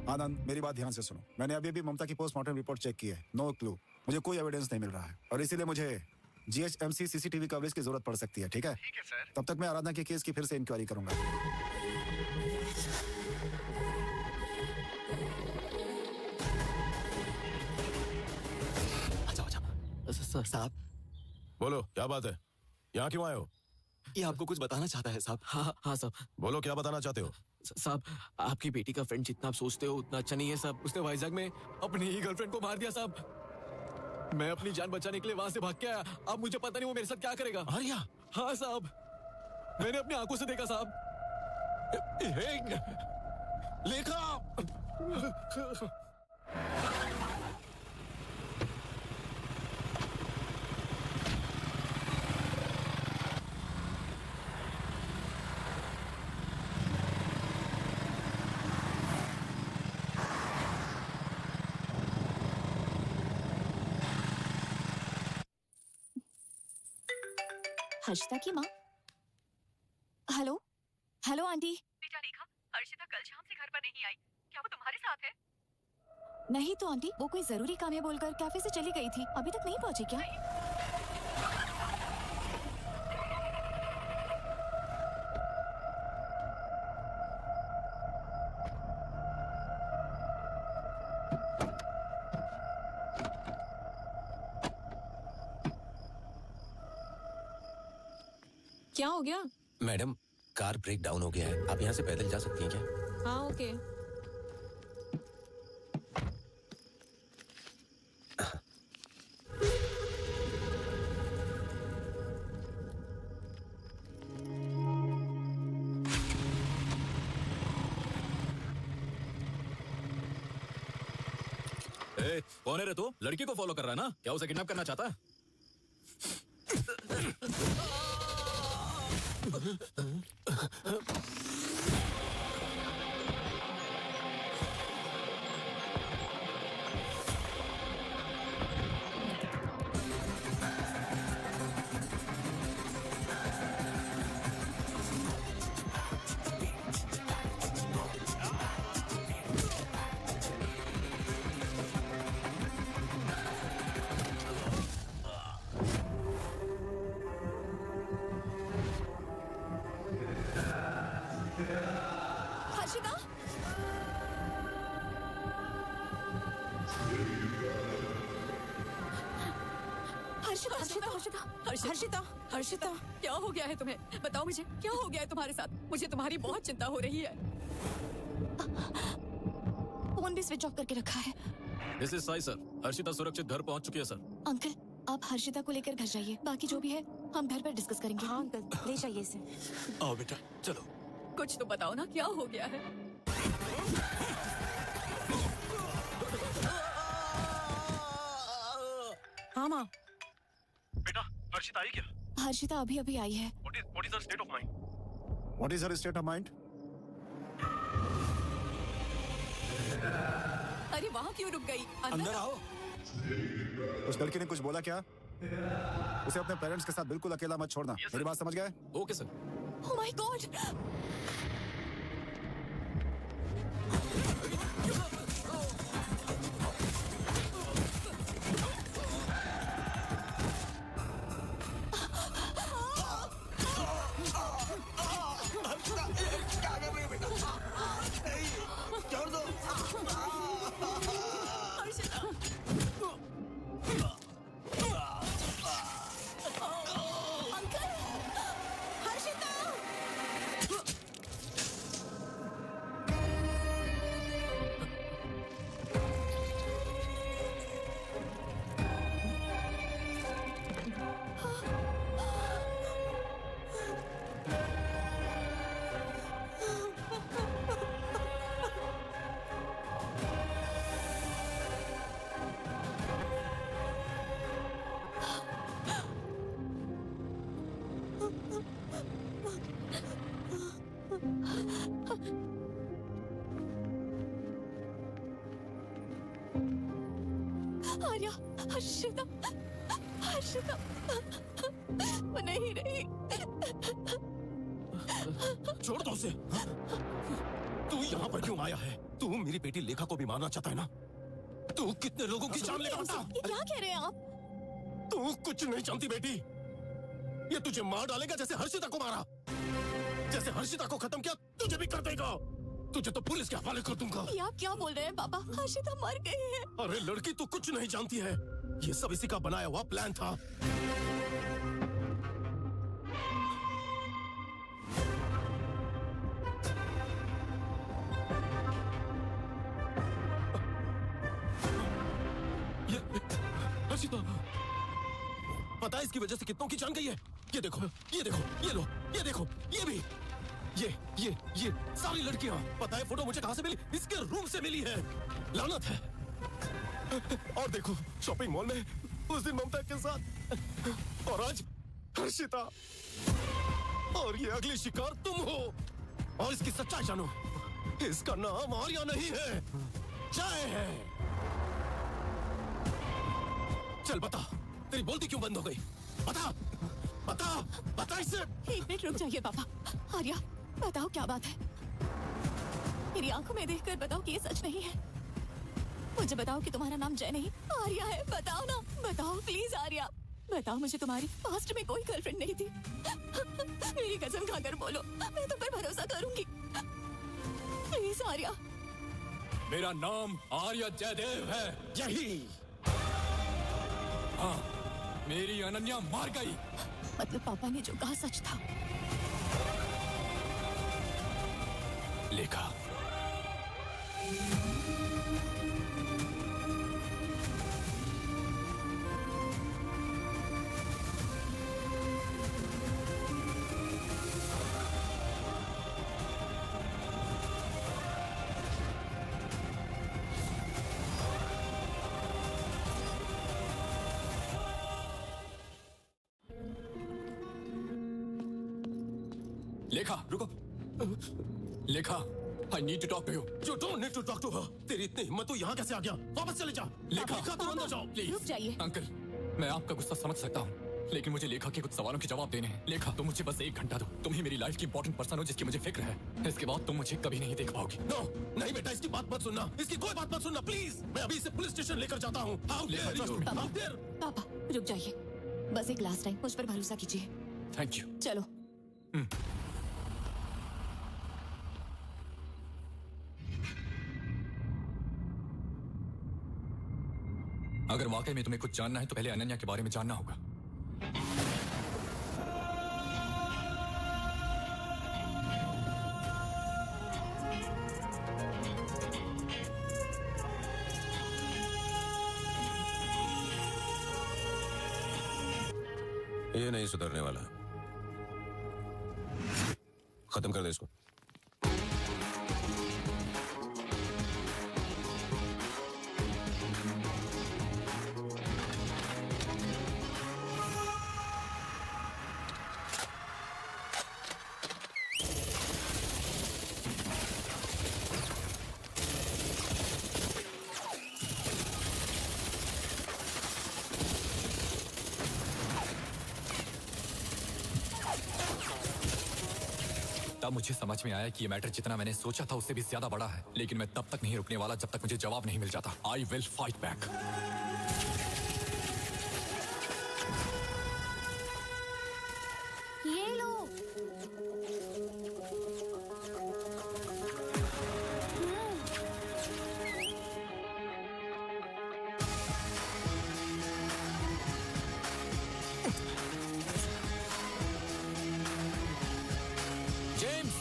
आनंद, मेरी बात ध्यान से सुनो। मैंने अभी अभी ममता की पोस्टमार्टम रिपोर्ट चेक की है। नो क्लू, मुझे कोई एविडेंस नहीं मिल रहा है और इसीलिए मुझे जीएचएमसी सीसीटीवी कवरेज की जरूरत पड़ सकती है। ठीक है? ठीक है सर। तब तक मैं आराधना के केस की फिर से इंक्वायरी करूंगा। सर साहब, बोलो क्या बात है? यहाँ क्यों आए हो? ये आपको कुछ बताना चाहता है साहब। हाँ साहब। बोलो क्या बताना चाहते हो? साहब, आपकी बेटी का फ्रेंड जितना आप सोचते हो उतना अच्छा नहीं है साहब। उसने वाइजैक में अपनी ही गर्लफ्रेंड को मार दिया साहब। मैं अपनी जान बचाने के लिए वहां से भाग के आया। अब मुझे पता नहीं वो मेरे साथ क्या करेगा। आर्या? हाँ साहब, मैंने अपनी आंखों से देखा साहब। लेखा, हर्षिता की माँ। Hello hello aunty. बेटा रेखा, हर्षिता कल शाम से घर पर नहीं आई। क्या वो तुम्हारे साथ है? नहीं तो आंटी, वो कोई जरूरी काम है बोलकर कैफे से चली गई थी। अभी तक नहीं पहुंची क्या? क्या हो गया? मैडम, कार ब्रेक डाउन हो गया है। आप यहाँ से पैदल जा सकती हैं क्या? हाँ ओके। कौन है रे तू? लड़की को फॉलो कर रहा है ना? क्या उसे किडनैप करना चाहता है? हर्षिता, हर्षिता, हर्षिता, हर्षिता, हर्षिता, हर्षिता, क्या हो गया है तुम्हें? बताओ मुझे, क्या हो गया है तुम्हारे साथ? मुझे तुम्हारी बहुत चिंता हो रही है। फोन भी स्विच ऑफ करके रखा है। This is Sai sir. Harshita सुरक्षित घर पहुंच चुकी है सर। अंकल, आप हर्षिता को लेकर घर जाइए। बाकी जो भी है हम घर पर डिस्कस करेंगे। हाँ अंकल, ले जाइए इसे। आओ बेटा, चलो। कुछ तो बताओ ना, क्या हो गया है? हाँ माँ। बेटा, हर्षिता आई क्या? हर्षिता अभी अभी आई है। What is her state of mind? What is her state of mind? अरे वहाँ क्यों रुक गई? अंदर आओ। उस लड़की ने कुछ बोला क्या? उसे अपने पेरेंट्स के साथ बिल्कुल अकेला मत छोड़ना। मेरी बात समझ गए? Okay sir. Oh my God! Arya, Harshita, Harshita, वो नहीं रही। छोड़ दो उसे। तू यहाँ पर क्यों आया है? तू मेरी बेटी लेखा को भी मारना चाहता है ना? तू कितने लोगों की जान लेगा बता? ये क्या कह रहे हैं आप? तू कुछ नहीं जानती बेटी। ये तुझे मार डालेगा जैसे हर्षिता को मारा। जैसे हर्षिता को खत्म किया तुझे भी कर देगा। तुझे तो पुलिस के हवाले कर दूंगा। ये आप क्या बोल रहे हैं पापा? हर्षिता मर गई है। अरे लड़की तू कुछ नहीं जानती है। ये सब इसी का बनाया हुआ प्लान था। हर्षिता, पता है इसकी वजह से कितनों की जान गई है? ये देखो, ये देखो, ये लो, ये देखो, ये भी, ये सारी लड़कियां। पता है फोटो मुझे कहां से मिली? इसके रूम से मिली है। लानत है। और देखो शॉपिंग मॉल में उस दिन ममता के साथ, और आज हर्षिता। और ये अगली शिकार तुम हो। और इसकी सच्चाई जानो, इसका नाम आर्या नहीं है, जय है। चल बता, तेरी बोलती क्यों बंद हो गई? बता, बता, बता इसे। एक मिनट रुक जाइए पापा। आर्या, बताओ क्या बात है? मेरी आंखों में देखकर बताओ कि ये सच नहीं है। मुझे बताओ कि तुम्हारा नाम जय नहीं आर्या है। बताओ ना, बताओ प्लीज आर्या। बताओ मुझे तुम्हारी पास्ट में कोई गर्लफ्रेंड नहीं थी। मेरी कसम खाकर बोलो, मैं तुम पर भरोसा करूंगी। प्लीज आर्या। मेरा नाम आर्या जयदेव है। यही। हाँ, मेरी अनन्या मार गई। मतलब पापा ने जो कहा सच था। लेखा, लेखा रुको। लेखा, I need to talk to you. You don't need to talk to her. तेरी इतनी हिम्मत तो यहाँ कैसे आ गया? वापस चले जा। लेखा, तुम अंदर जाओ। प्लीज। रुक जाइए। अंकल, मैं आपका गुस्सा समझ सकता हूँ, लेकिन मुझे लेखा के कुछ सवालों के जवाब देने हैं। लेखा, तुम मुझे बस 1 घंटा दो। तुम ही मेरी लाइफ की इंपॉर्टेंट पर्सन हो जिसकी मुझे फिक्र है। इसके बाद तुम मुझे कभी नहीं देख पाओगी। नो, नहीं बेटा, इसकी बात मत सुनना। इसकी कोई बात मत सुनना प्लीज। मैं अभी इसे पुलिस स्टेशन लेकर जाता हूँ। How dare you? How dare? पापा रुक जाइए, बस एक लास्ट टाइम मुझ पर भरोसा कीजिए। Thank you. चलो। अगर वाकई में तुम्हें कुछ जानना है तो पहले अनन्या के बारे में जानना होगा। ये नहीं सुधरने वाला। खत्म कर दे इसको। तब मुझे समझ में आया कि ये मैटर जितना मैंने सोचा था उससे भी ज्यादा बड़ा है। लेकिन मैं तब तक नहीं रुकने वाला जब तक मुझे जवाब नहीं मिल जाता। I will fight back. ये लो। James,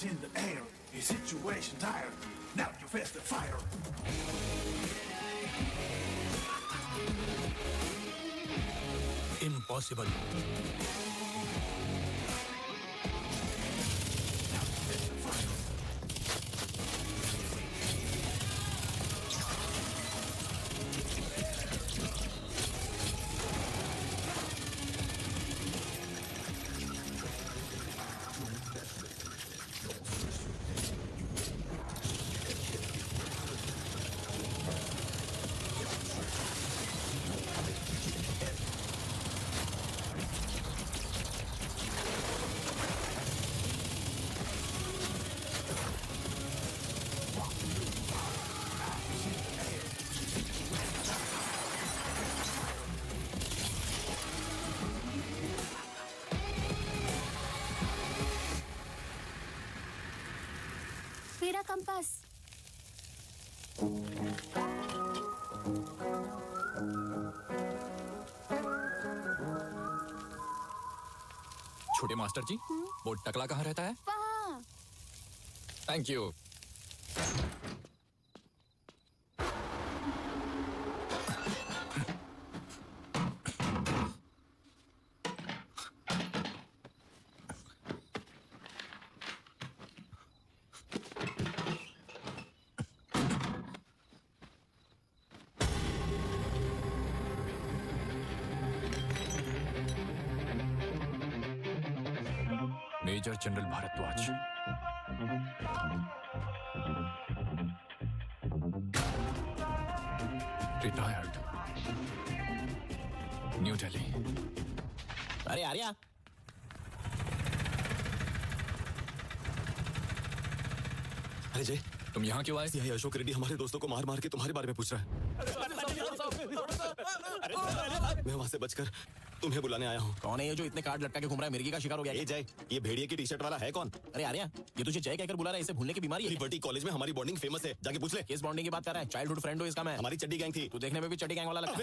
in the air. Your situation dire. Now you face the fire. Impossible. मेरा कंपास। छोटे मास्टर जी, वो टकला कहाँ रहता है? वहाँ। Thank you. Major general Bhardwaj. Retired, new Delhi. अरे आर्या, अरे जय, तुम यहाँ क्यों आए? सीआई अशोक रेड्डी हमारे दोस्तों को मार मार के तुम्हारे बारे में पूछ रहा है। मैं वहां से बचकर तुम्हें बुलाने आया हूँ। कौन है ये जो इतने कार्ड लटका के घूम रहा है? मिर्गी का शिकार हो गया? ये जय, ये भेड़िए की टी शर्ट वाला है कौन? अरे आर्या, ये तुझे जय कहकर बुला रहा है, इसे भूलने की बीमारी है। लिबर्टी कॉलेज में हमारी बॉन्डिंग फेमस है, जाके पूछ ले। किस बॉन्डिंग की बात कर रहा है? चाइल्डहुड फ्रेंड हो इसका मैं। हमारी चड्डी गैंग थी। तू देखने में भी चड्डी गैंग वाला लगता है।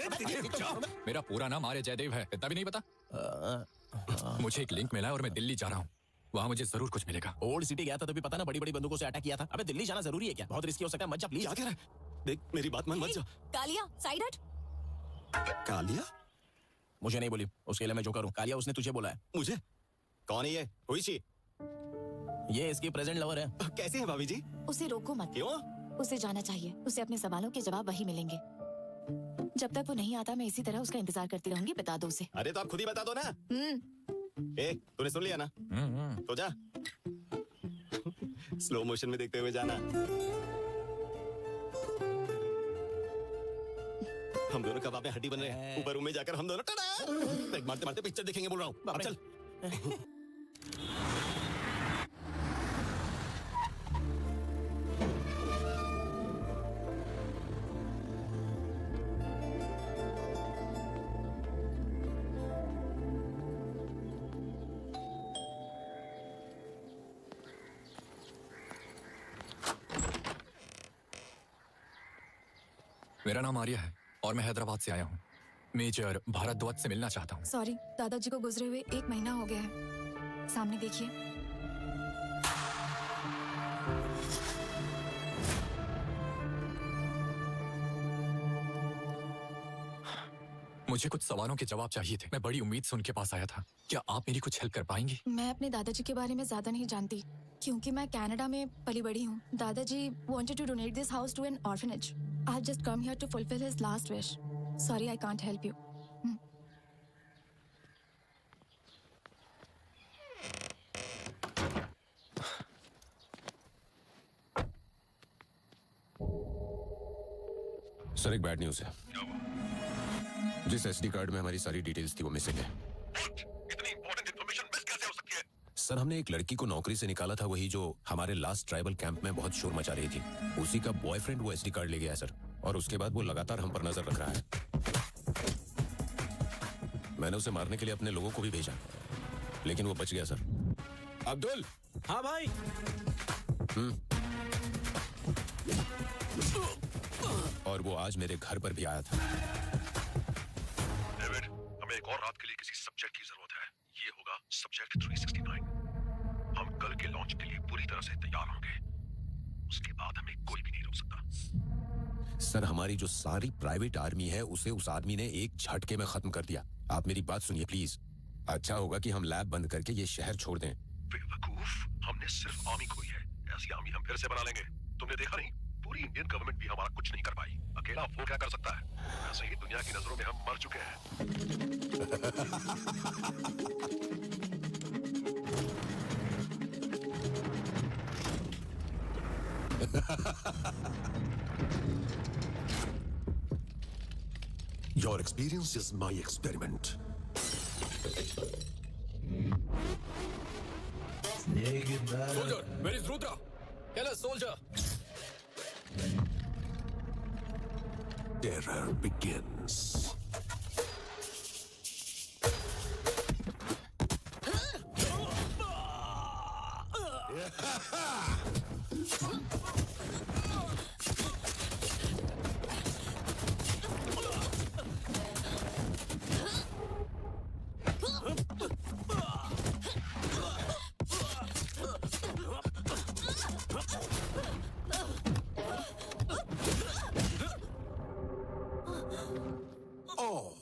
मेरा पूरा नाम आर्य जयदेव है, इतना भी नहीं पता? मुझे एक लिंक मिला है और मैं दिल्ली जा रहा हूँ। वहाँ मुझे जरूर कुछ मिलेगा। ओल्ड सिटी गया था तो भी पता ना बड़ी बड़ी बंदूकों से अटैक किया था। अबे दिल्ली जाना जरूरी है क्या? बहुत रिस्की हो सकता है, मत जा प्लीज। क्या कह रहा है? देख मेरी बात मान, मत जा। कालिया, साइड हट। कालिया? मुझे नहीं बोली, उसके लिए मैं जो करूं। कालिया, उसने तुझे बोला है। मुझे? कौन है ये? हुईशी? ये इसकी प्रेजेंट लवर है। कैसे है भाभी जी? उसे रोको मत। क्यों? उसे जाना चाहिए। उसे अपने सवालों के जवाब वही मिलेंगे। जब तक वो नहीं आता मैं इसी तरह उसका इंतजार करती रहूंगी। बता दो उसे। अरे तो आप खुद ही बता दो ना। ए, तूने सुन लिया ना? तो जा। स्लो मोशन में देखते हुए जाना। हम दोनों कबाब में हड्डी बन रहे हैं। ऊपर रूम में जाकर हम दोनों टड़ा मारते मारते पिक्चर देखेंगे बोल रहा हूँ। अब चल। मेरा नाम आर्य है और मैं हैदराबाद से आया हूँ। मेजर भारद्वाज से मिलना चाहता हूँ। सॉरी, दादाजी को गुजरे हुए 1 महीना हो गया है। सामने देखिए। मुझे कुछ सवालों के जवाब चाहिए थे। मैं बड़ी उम्मीद से उनके पास आया था। क्या आप मेरी कुछ हेल्प कर पाएंगी? मैं अपने दादाजी के बारे में ज्यादा नहीं जानती क्योंकि मैं कनाडा में पली बड़ी हूँ। दादाजी wanted to donate this house to an orphanage. I've just come here to fulfill his last wish. Sorry, I can't help you. Sir, एक बैड न्यूज़ है। जिस एसडी कार्ड में हमारी सारी डिटेल्स थी वो मिसिंग है। इतनी इंपॉर्टेंट इंफॉर्मेशन मिस कैसे हो सकती है? सर, हमने एक लड़की को नौकरी से निकाला था, वही जो हमारे लास्ट ट्राइबल कैंप में बहुत शोर मचा रही थी। उसी का बॉयफ्रेंड वो एसडी कार्ड ले गया सर, और उसके बाद वो लगातार हम पर नजर रख रहा है। मैंने उसे मारने के लिए अपने लोगों को भी भेजा, लेकिन वो बच गया सर। अब्दुल। हाँ भाई। और वो आज मेरे घर पर भी आया था। डेविड, हमें एक और रात के लिए किसी सब्जेक्ट की जरूरत है। ये होगा सब्जेक्ट 369। हम कल के लॉन्च के लिए पूरी तरह से तैयार होंगे। उसके बाद हमें कोई भी नहीं रोक सकता। सर, हमारी जो सारी प्राइवेट आर्मी है उसे उस आदमी ने एक झटके में खत्म कर दिया। आप मेरी बात सुनिए प्लीज। अच्छा होगा कि हम लैब बंद करके ये शहर छोड़ दें। बेवकूफ, हमने सिर्फ आर्मी खोई है, ऐसी आर्मी हम फिर से बना लेंगे। तुमने देखा नहीं, पूरी इंडियन गवर्नमेंट भी हमारा कुछ नहीं कर पाई। अकेला वो क्या कर सकता है? वैसे ही दुनिया की नजरों में हम मर चुके हैं। Your experience is my experiment. Soldier, where is Rudra? Tell us, soldier. Terror begins. Oh.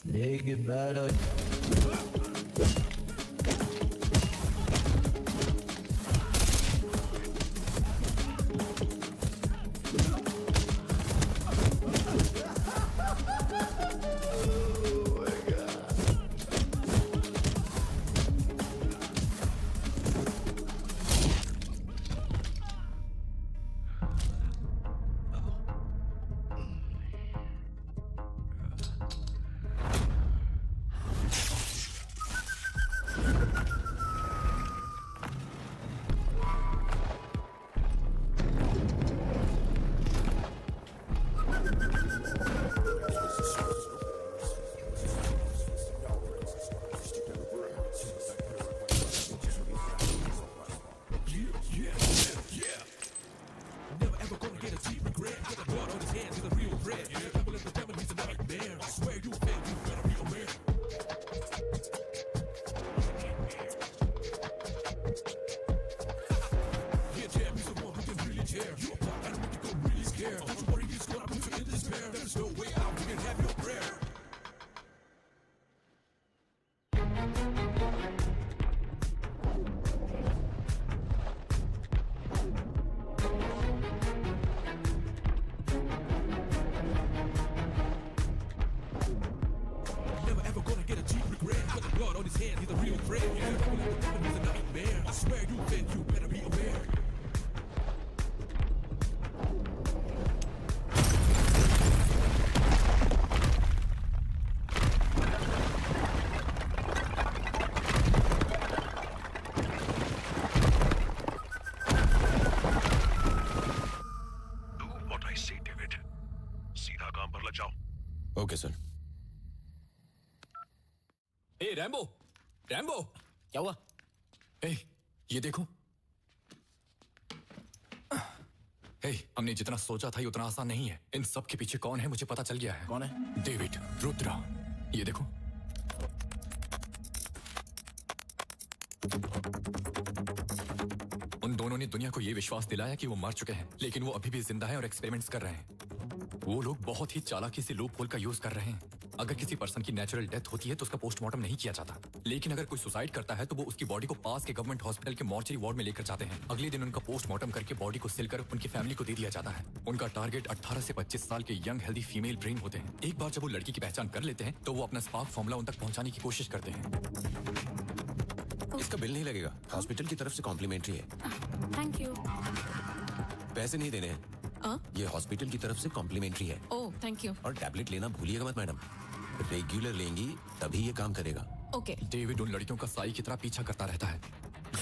Naked battle. Okay sir. ए रैम्बो, रैम्बो, क्या हुआ? ए, ये देखो। ए, हमने जितना सोचा था ये उतना आसान नहीं है। इन सब के पीछे कौन है मुझे पता चल गया है। कौन है? डेविड, रुद्रा। ये देखो। उन दोनों ने दुनिया को ये विश्वास दिलाया कि वो मर चुके हैं, लेकिन वो अभी भी जिंदा है और एक्सपेरिमेंट्स कर रहे हैं। वो लोग बहुत ही चालाकी से लूप होल का यूज कर रहे हैं। अगर किसी पर्सन की नेचुरल डेथ होती है तो उसका पोस्टमार्टम नहीं किया जाता, लेकिन अगर कोई सुसाइड करता है तो वो उसकी बॉडी को पास के गवर्नमेंट हॉस्पिटल के मॉर्चरी वार्ड में लेकर जाते हैं। अगले दिन उनका पोस्टमार्टम करके बॉडी को सिल कर उनकी फैमिली को दे दिया जाता है। उनका टारगेट 18 से 25 साल के यंग हेल्दी फीमेल ब्रेन होते हैं। एक बार जब वो लड़की की पहचान कर लेते हैं तो वो अपना स्पार्क फॉर्मूला उन तक पहुंचाने की कोशिश करते हैं। इसका बिल नहीं लगेगा, हॉस्पिटल की तरफ से कॉम्प्लीमेंट्री है। Thank you. पैसे नहीं देने हैं। ये हॉस्पिटल की तरफ से कॉम्प्लीमेंट्री है। Oh thank you. और टैबलेट लेना भूलिएगा मत मैडम, रेगुलर लेंगी तभी ये काम करेगा। ओके। डेविड उन लड़कियों का साई की तरह पीछा करता रहता है।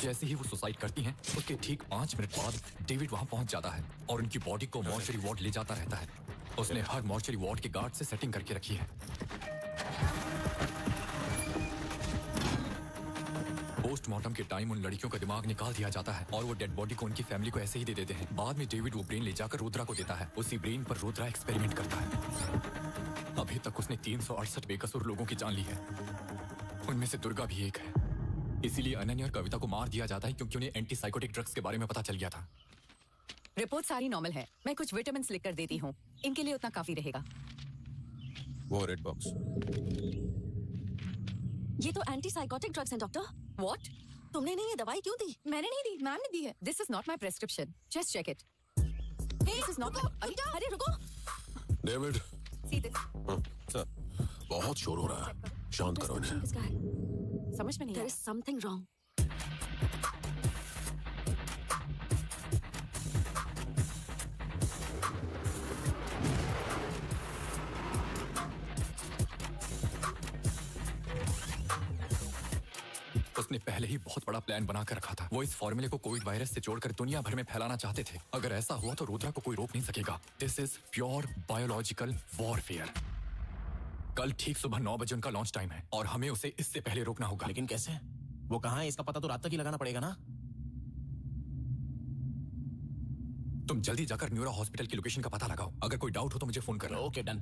जैसे ही वो सुसाइड करती हैं, उसके ठीक 5 मिनट बाद डेविड वहां पहुंच जाता है और उनकी बॉडी को मॉर्चरी वार्ड ले जाता रहता है। उसने हर मॉर्चरी वार्ड के गार्ड से सेटिंग करके रखी है। पोस्टमार्टम के टाइम उन लड़कियों का दिमाग निकाल दिया जाता है और वो डेड बॉडी को उनकी फैमिली को ऐसे ही दे देते हैं। बाद में डेविड वो ब्रेन ले जाकर रुद्रा को देता है। उसी ब्रेन पर रुद्रा एक्सपेरिमेंट करता है। अभी तक उसने 368 बेकसूर लोगों की जान ली है, उनमें से दुर्गा भी एक है। इसीलिए अनन्या और कविता को मार दिया जाता है क्योंकि उन्हें एंटीसाइकोटिक ड्रग्स के बारे में पता चल गया था। रिपोर्ट सारी नॉर्मल है। मैं कुछ विटामिन लिख कर देती हूँ, इनके लिए उतना काफी रहेगा। वो रेड बॉक्स। ये तो एंटीसाइकोटिक ड्रग्स हैं डॉक्टर। व्हाट? तुमने इन्हें ये दवाई क्यों दी? मैंने नहीं दी, मैम ने दी है। This is not my prescription, just check it. This is not. अरे रुको। डेविड। See this. सर, बहुत शोर हो रहा है, शांत करो इन्हें। समझ में नहीं There is something wrong. उसने पहले ही बहुत बड़ा प्लान बना कर रखा था। वो इस फॉर्मूले को कोविड वायरस से जोड़कर दुनिया भर में फैलाना चाहते थे। अगर ऐसा हुआ तो रुद्रा को कोई रोक नहीं सकेगा। This is pure biological warfare. कल ठीक सुबह 9 बजे उनका लॉन्च टाइम है और हमें उसे इससे पहले रोकना होगा। लेकिन कैसे? वो कहाँ है इसका पता तो रात तक ही लगाना पड़ेगा ना। तुम जल्दी जाकर न्यूरो हॉस्पिटल की लोकेशन का पता लगाओ। अगर कोई डाउट हो तो मुझे फोन करना। Okay done.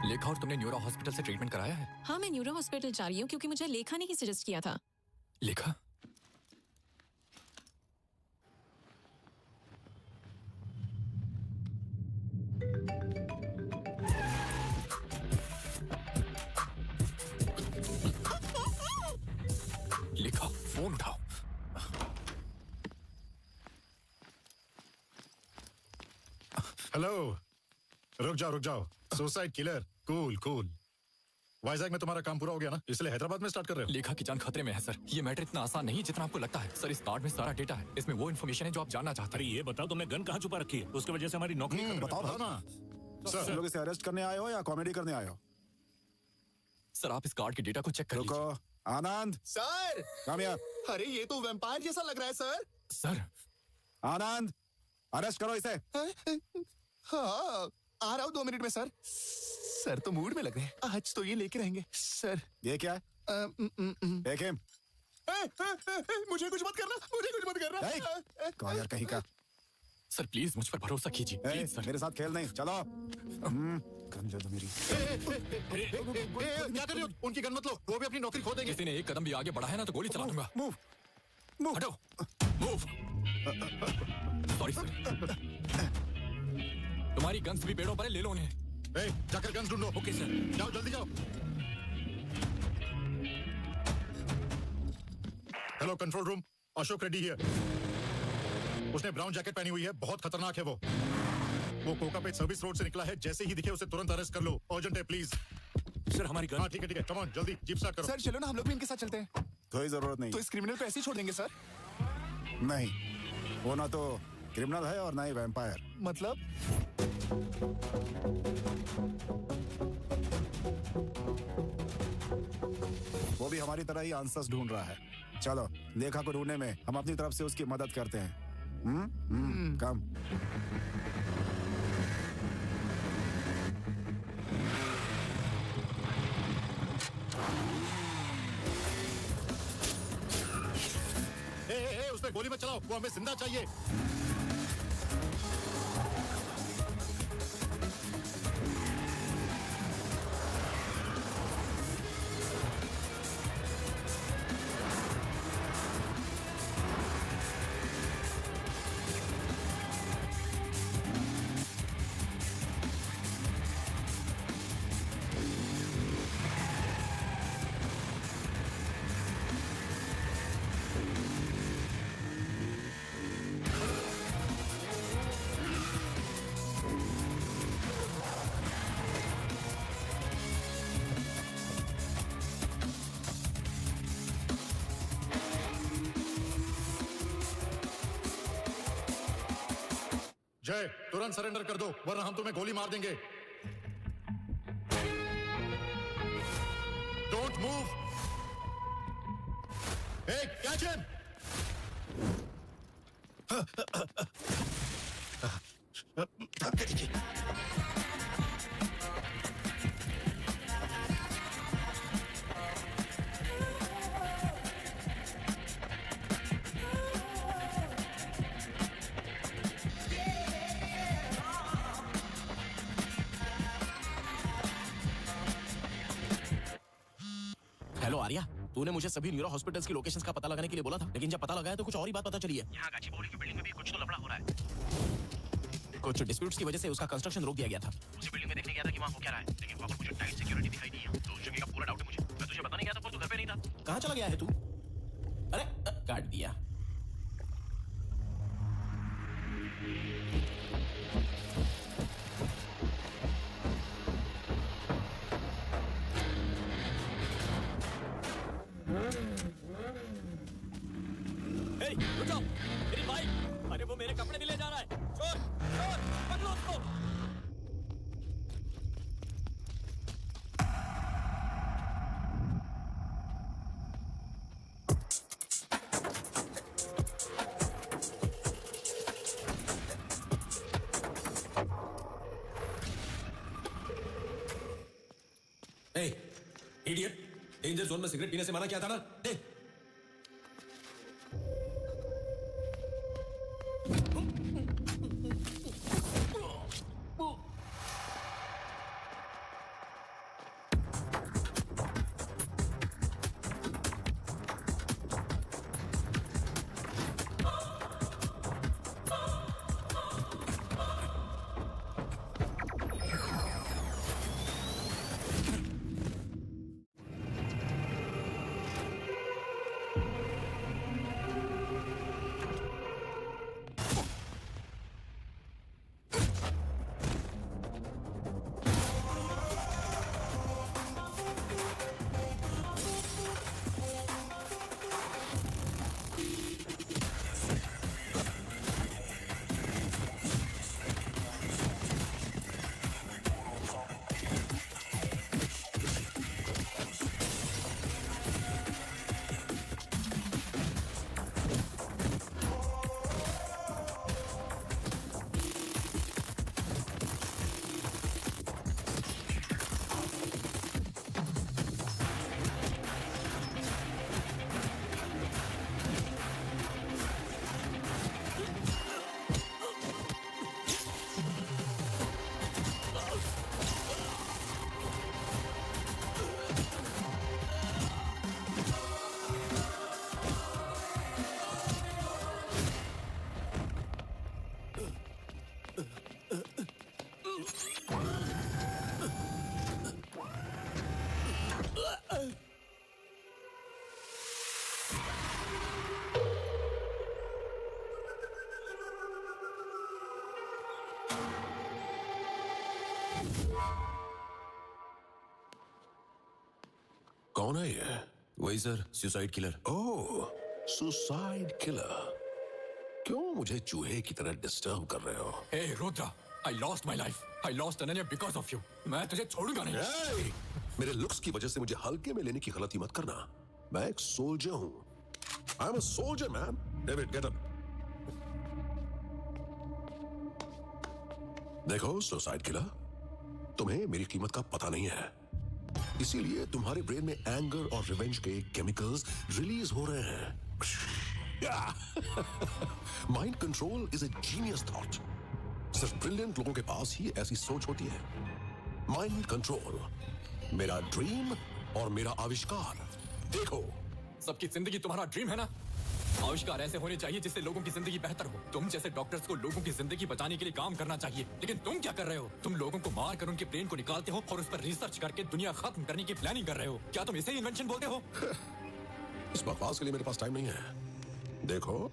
लेखा, और तुमने न्यूरो हॉस्पिटल से ट्रीटमेंट कराया है? हाँ, मैं न्यूरो हॉस्पिटल जा रही हूँ क्योंकि मुझे लेखा ने ही सजेस्ट किया था। लेखा? लेखा, फोन उठाओ। हेलो। रुक जाओ। Suicide killer, cool cool. Vizag में तुम्हारा काम पूरा हो गया ना, इसलिए हैदराबाद में स्टार्ट कर रहे हो? लेखा की जान खतरे में है सर। ये मैटर इतना आसान नहीं है जितना आपको लगता है। सर, इस कार्ड में सारा डेटा है। इसमें वो इन्फॉर्मेशन है जो आप जानना चाहते हैं। ये बताओ, तुमने गन कहाँ छुपा रखी है? उसकी वजह से हमारी नौकरी बताओ ना। सर, तुम लोग इसे अरेस्ट करने आए हो या कॉमेडी करने आए हो? सर, आप इस कार्ड के डेटा को चेक कर लीजिए। आनंद। सर। Come here. अरे ये तो वैम्पायर जैसा लग रहा है सर। सर। आनंद, अरेस्ट करो इसे। हाँ, आ रहा हूँ 2 मिनट में सर। सर तो मूड में लग रहे हैं। आज तो ये लेके रहेंगे सर। ये क्या है? Take him. मुझे कुछ मत करना। कौन यार कहीं का? सर प्लीज मुझ पर भरोसा कीजिए। Please sir. मेरे साथ खेल नहीं, चलो। गन दे दो मेरी। क्या कर रहे हो? उनकी गन मत लो, वो भी अपनी नौकरी खो देंगे। किसी ने एक कदम भी आगे बढ़ा है ना तो गोली चला दूंगा। मूव। हटो। मूव। Sorry sir. तुम्हारी गन्स भी पेड़ों पर है, ले लो उन्हें। जाकर गन्स ढूंढो। Okay sir. जाओ, जल्दी जाओ। Hello control room, Ashok Reddy here. उसने ब्राउन जैकेट पहनी हुई है, बहुत खतरनाक है वो कोकापेट सर्विस रोड से निकला है। जैसे ही दिखे उसे तुरंत अरेस्ट कर लो। अर्जेंट है प्लीज। सर हमारी गन। हाँ ठीक है, कम ऑन जल्दी जीप स्टार्ट करो। सर चलो ना, हम लोग भी इनके साथ चलते हैं। कोई जरूरत नहीं। तो इस क्रिमिनल को ऐसे ही छोड़ देंगे सर? नहीं, वो ना तो क्रिमिनल है और ना ही वैम्पायर। मतलब? वो भी हमारी तरह ही आंसर्स ढूंढ रहा है। चलो, लेखा को ढूंढने में हम अपनी तरफ से उसकी मदद करते हैं। कम। उस पे गोली मत चलाओ, वो हमें जिंदा चाहिए। जय, तुरंत सरेंडर कर दो वरना हम तुम्हें गोली मार देंगे। Don't move. Hey, catch him. Hello Arya, तूने मुझे सभी न्यूरो हॉस्पिटल्स की लोकेशंस का पता लगाने के लिए बोला था, लेकिन जब पता लगाया तो कुछ और ही बात पता चली है। यहाँ गाजीपुरी की बिल्डिंग में भी कुछ तो लफड़ा हो रहा है। कुछ डिस्प्यूट्स की वजह से उसका कंस्ट्रक्शन रोक दिया गया था। उसी बिल्डिंग में देखने गया था कि वहाँ हो क्या रहा है, लेकिन वहाँ पर मुझे टाइट सिक्योरिटी दिखाई दी है, तो उस जगह का पूरा डाउट है मुझे। मैं तुझे बताने गया था पर तू घर पे नहीं था। कहाँ चला गया है तू? अरे काट दिया। रुक जाओ, मेरी बाइक। अरे वो मेरे कपड़े भी ले जा रहा है। चोर, चोर, पकड़ो उसको। इडियट, डेंजर जोन में सिगरेट पीने से मना किया था ना? दे। कौन है ये? वही सर, सुसाइड किलर। ओह, सुसाइड किलर। क्यों मुझे चूहे की तरह डिस्टर्ब कर रहे हो? Hey Rudra, I lost my life. I lost Ananya because of you. मैं तुझे छोड़ूंगा नहीं। Hey! मेरे लुक्स की वजह से मुझे हल्के में लेने की गलती मत करना। मैं एक सोल्जर हूँ। I'm a soldier, man. David, get up. देखो सुसाइड किलर, तुम्हें मेरी कीमत का पता नहीं है, इसीलिए तुम्हारे ब्रेन में एंगर और रिवेंज के केमिकल्स रिलीज हो रहे हैं। Mind control is a genius thought. सिर्फ ब्रिलियंट लोगों के पास ही ऐसी सोच होती है। माइंड कंट्रोल, मेरा ड्रीम और मेरा आविष्कार। देखो, सबकी जिंदगी तुम्हारा ड्रीम है ना? आविष्कार ऐसे होने चाहिए जिससे लोगों की जिंदगी बेहतर हो। तुम जैसे डॉक्टर्स को लोगों की जिंदगी बचाने के लिए काम करना चाहिए, लेकिन तुम क्या कर रहे हो? तुम लोगों को मार कर उनके ब्रेन को निकालते हो और उस पर रिसर्च करके दुनिया खत्म करने की प्लानिंग कर रहे हो। क्या तुम इसे इन्वेंशन बोलते हो? इस बकवास के लिए मेरे पास टाइम नहीं है। देखो,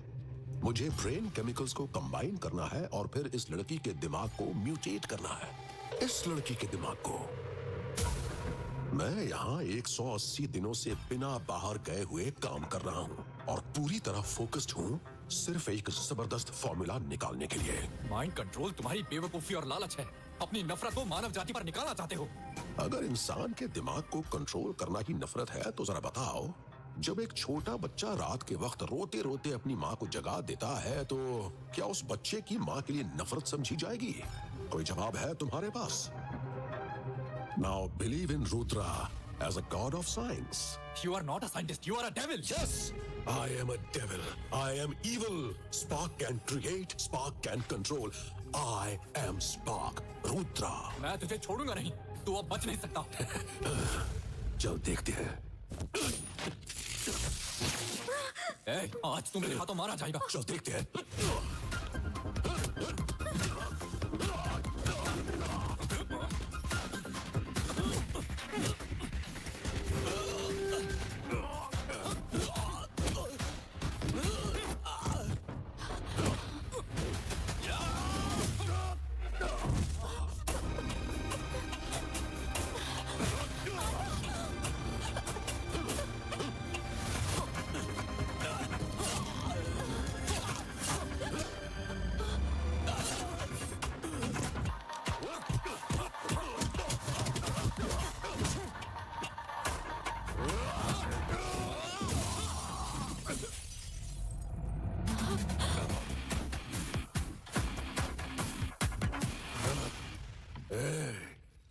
मुझे ब्रेन केमिकल्स को कंबाइन करना है और फिर इस लड़की के दिमाग को म्यूटेट करना है। इस लड़की के दिमाग को। मैं यहाँ 180 दिनों से बिना बाहर गए हुए काम कर रहा हूँ और पूरी तरह फोकस्ड हूँ सिर्फ एक जबरदस्त फॉर्मूला निकालने के लिए। माइंड कंट्रोल तुम्हारी बेवकूफी और लालच है। अपनी नफरत को मानव जाति पर निकालना चाहते हो। अगर इंसान के दिमाग को कंट्रोल करना ही नफरत है तो जरा बताओ, जब एक छोटा बच्चा रात के वक्त रोते रोते अपनी माँ को जगा देता है तो क्या उस बच्चे की माँ के लिए नफरत समझी जाएगी? कोई जवाब है तुम्हारे पास? Now believe in Rudra as a god of science. You are not a scientist, you are a devil. Yes, I am a devil. I am evil. Spark can create, Spark can control. I am Spark, Rudra. मैं तुझे छोड़ूंगा नहीं, तू अब बच नहीं सकता। चल देखते हैं। आज तू मेरे हाथों मारा जाएगा। चल देखते हैं।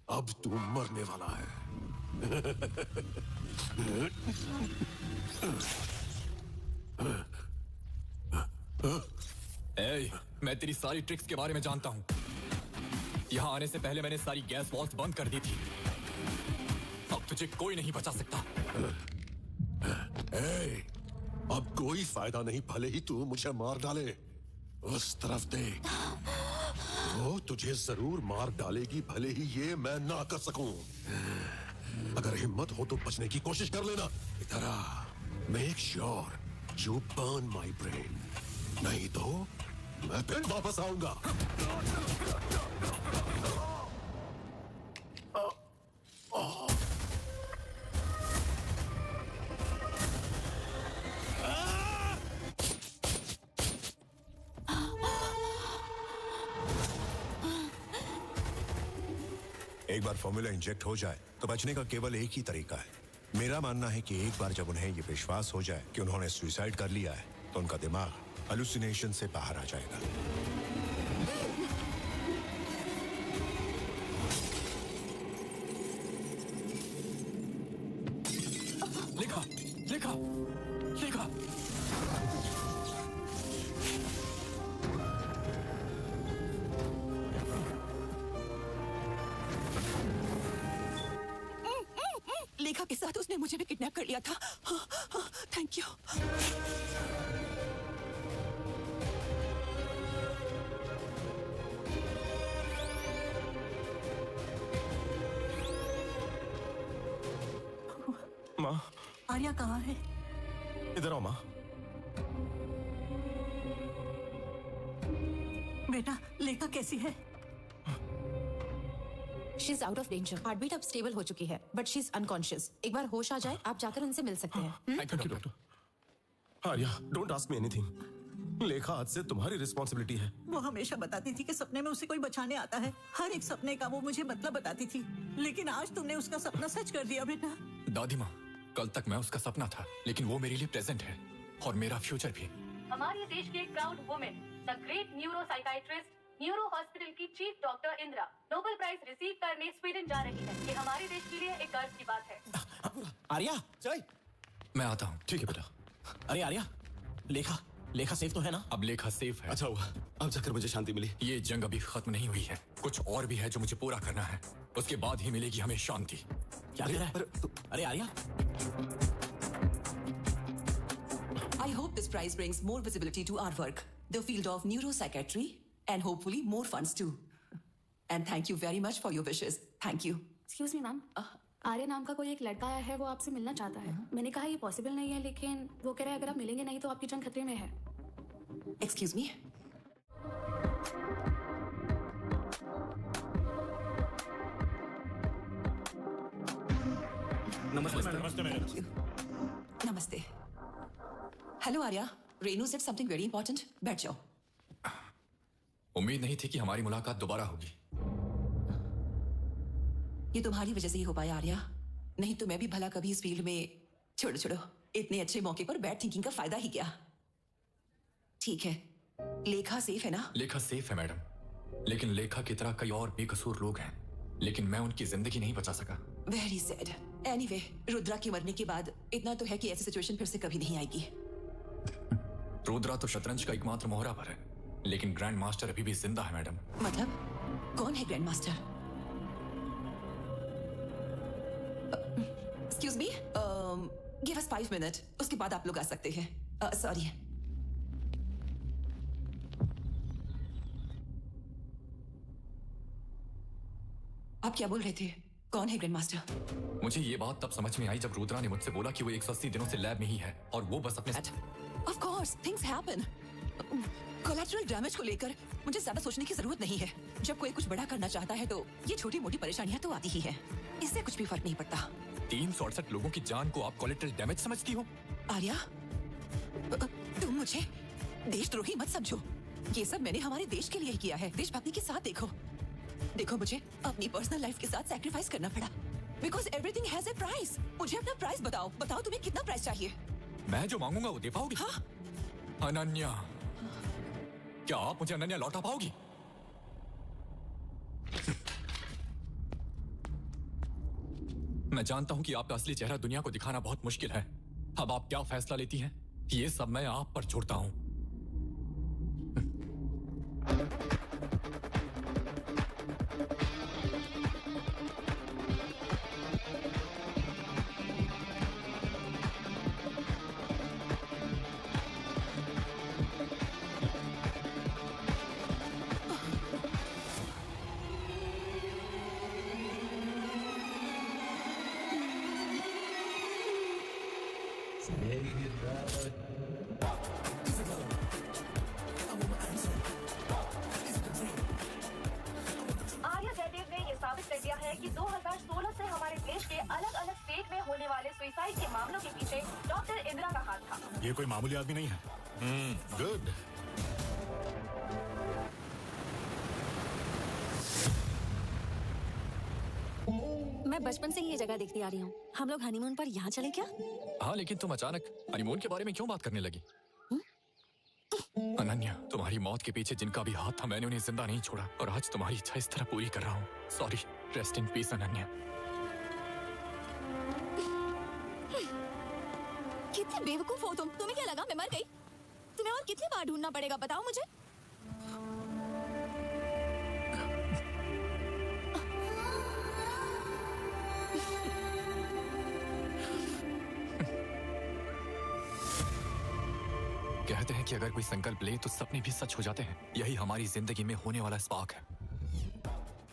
अब तू मरने वाला है। मैं तेरी सारी ट्रिक्स के बारे में जानता हूं। यहां आने से पहले मैंने सारी गैस वॉल्स बंद कर दी थी। अब तुझे कोई नहीं बचा सकता। अब कोई फायदा नहीं, भले ही तू मुझे मार डाले। उस तरफ देख, वो तुझे जरूर मार डालेगी, भले ही ये मैं ना कर सकूं। अगर हिम्मत हो तो बचने की कोशिश कर लेना। इधर आ, make sure you burn my brain, नहीं तो मैं फिर वापस आऊंगा। एक बार फॉर्मूला इंजेक्ट हो जाए तो बचने का केवल एक ही तरीका है। मेरा मानना है कि एक बार जब उन्हें ये विश्वास हो जाए कि उन्होंने सुसाइड कर लिया है तो उनका दिमाग हेलुसिनेशन से बाहर आ जाएगा। लिखा लिखा लिखा। लेखा के साथ उसने मुझे भी किडनैप कर लिया था। Thank you. माँ, आर्या कहाँ है? इधर आओ माँ। बेटा, लेखा कैसी है? She is out of danger. Heart beat अब स्टेबल हो चुकी है, बट शी इज अनकॉन्शियस। एक बार होश आ जाए, आप जाकर उनसे मिल सकते हैं। Thank you doctor. Arya, don't ask me anything. लेखा आज से तुम्हारी रिस्पॉन्सिबिलिटी है। वो हमेशा बताती थी कि सपने में उसे कोई बचाने आता है। हर एक सपने का वो मुझे मतलब बताती थी, लेकिन आज तुमने उसका सपना सच कर दिया बेटा। दादी माँ, कल तक मैं उसका सपना था, लेकिन वो मेरे लिए प्रेजेंट है और मेरा फ्यूचर भी। हमारे देश की एक proud women, the great neuro psychiatrist, neuro hospital की chief doctor Indira Nobel prize receive करने स्वीडन जा रही है। ये हमारे देश के लिए एक गर्व की बात है। आर्या, चल। मैं आता हूँ। ठीक है बेटा। अरे आर्या, लेखा सेफ तो है ना? अब लेखा सेफ है। अच्छा हुआ, अब जाकर मुझे शांति मिली। ये जंग अभी खत्म नहीं हुई है, कुछ और भी है जो मुझे पूरा करना है। उसके बाद ही मिलेगी हमें शांति। क्या कह रहा है? अरे Arya, I hope this prize brings more visibility to our work, the field of neuropsychiatry, and hopefully more funds too. And thank you very much for your wishes. Thank you. Excuse me ma'am, Arya नाम का कोई एक लड़का आया है, वो आपसे मिलना चाहता है। मैंने कहा ये पॉसिबल नहीं है, लेकिन वो कह रहा है अगर आप मिलेंगे नहीं तो आपकी जान खतरे में है। Excuse me? नमस्ते मैडम। नमस्ते। Hello Arya, Renu said something very important. बैठ जाओ. उम्मीद नहीं थी कि हमारी मुलाकात दोबारा होगी. ये तुम्हारी वजह से ही हो पाया आर्या. नहीं तो मैं भी भला कभी इस फील्ड में. छोड़ो छोड़ो, इतने अच्छे मौके पर बैड थिंकिंग का फायदा ही क्या. ठीक है, लेखा सेफ है ना? लेखा सेफ है मैडम, लेकिन लेखा की तरह कई और बेकसूर लोग हैं, लेकिन मैं उनकी जिंदगी नहीं बचा सका. Very sad. एनीवे, रुद्रा के मरने के बाद इतना तो है कि ऐसी सिचुएशन फिर से कभी नहीं आएगी. रुद्रा तो शतरंज का एकमात्र मोहरा पर है, लेकिन ग्रैंड मास्टर अभी भी जिंदा है मैडम. मतलब कौन है grand master? Excuse me, give us 5 minute, उसके बाद आप लोग आ सकते हैं. सॉरी. आप क्या बोल रहे थे? कौन है ग्रैंड मास्टर? मुझे ये बात तब समझ में आई जब रुद्रा ने मुझसे बोला कि वो 180 दिनों से लैब में ही है और वो बस अपने. Of course, things happen. Collateral damage को लेकर मुझे ज्यादा सोचने की जरूरत नहीं है. जब कोई कुछ बड़ा करना चाहता है तो ये छोटी मोटी परेशानियां तो आती ही है. इससे कुछ भी फर्क नहीं पड़ता. 368 लोगों की जान को आप कोलेटरल डैमेज समझती हो? आर्या, तुम मुझे देशद्रोही मत समझो. ये सब मैंने हमारे देश के लिए ही किया है. देशभक्ति के साथ देखो. देखो, मुझे अपनी पर्सनल लाइफ के साथ सैक्रिफाइस करना पड़ा. Because everything has a price. मुझे अपना प्राइस बताओ. बताओ तुम्हें कितना प्राइस चाहिए? मैं जो मांगूंगा वो दे पाओगी? हाँ? अनन्या, क्या आप मुझे अनन्या लौटा पाओगी? मैं जानता हूं कि आपका असली चेहरा दुनिया को दिखाना बहुत मुश्किल है. अब आप क्या फैसला लेती हैं, ये सब मैं आप पर छोड़ता हूं. आर्या जयदेव ने ये साबित कर दिया है कि 2016 से हमारे देश के अलग अलग स्टेट में होने वाले सुसाइड के मामलों के पीछे डॉक्टर इंदिरा का हाथ था. ये कोई मामूली आदमी नहीं है. गुड. मैं बचपन से ही ये जगह देखती आ रही हूँ. हम लोग हनीमून पर यहाँ चले क्या? हाँ, लेकिन तुम अचानक हनीमून के बारे में क्यों बात करने लगी? अनन्या, तुम्हारी मौत के पीछे जिनका भी हाथ था, मैंने उन्हें जिंदा नहीं छोड़ा और आज तुम्हारी इच्छा इस तरह पूरी कर रहा हूँ. Sorry. Rest in peace Ananya. कितने बेवकूफ हो तुम. तुम्हें क्या लगा मैं मर गई? तुम्हें और कितनी बार ढूंढना पड़ेगा बताओ मुझे. कहते हैं कि अगर कोई संकल्प ले तो सपने भी सच हो जाते हैं. यही हमारी जिंदगी में होने वाला स्पार्क है.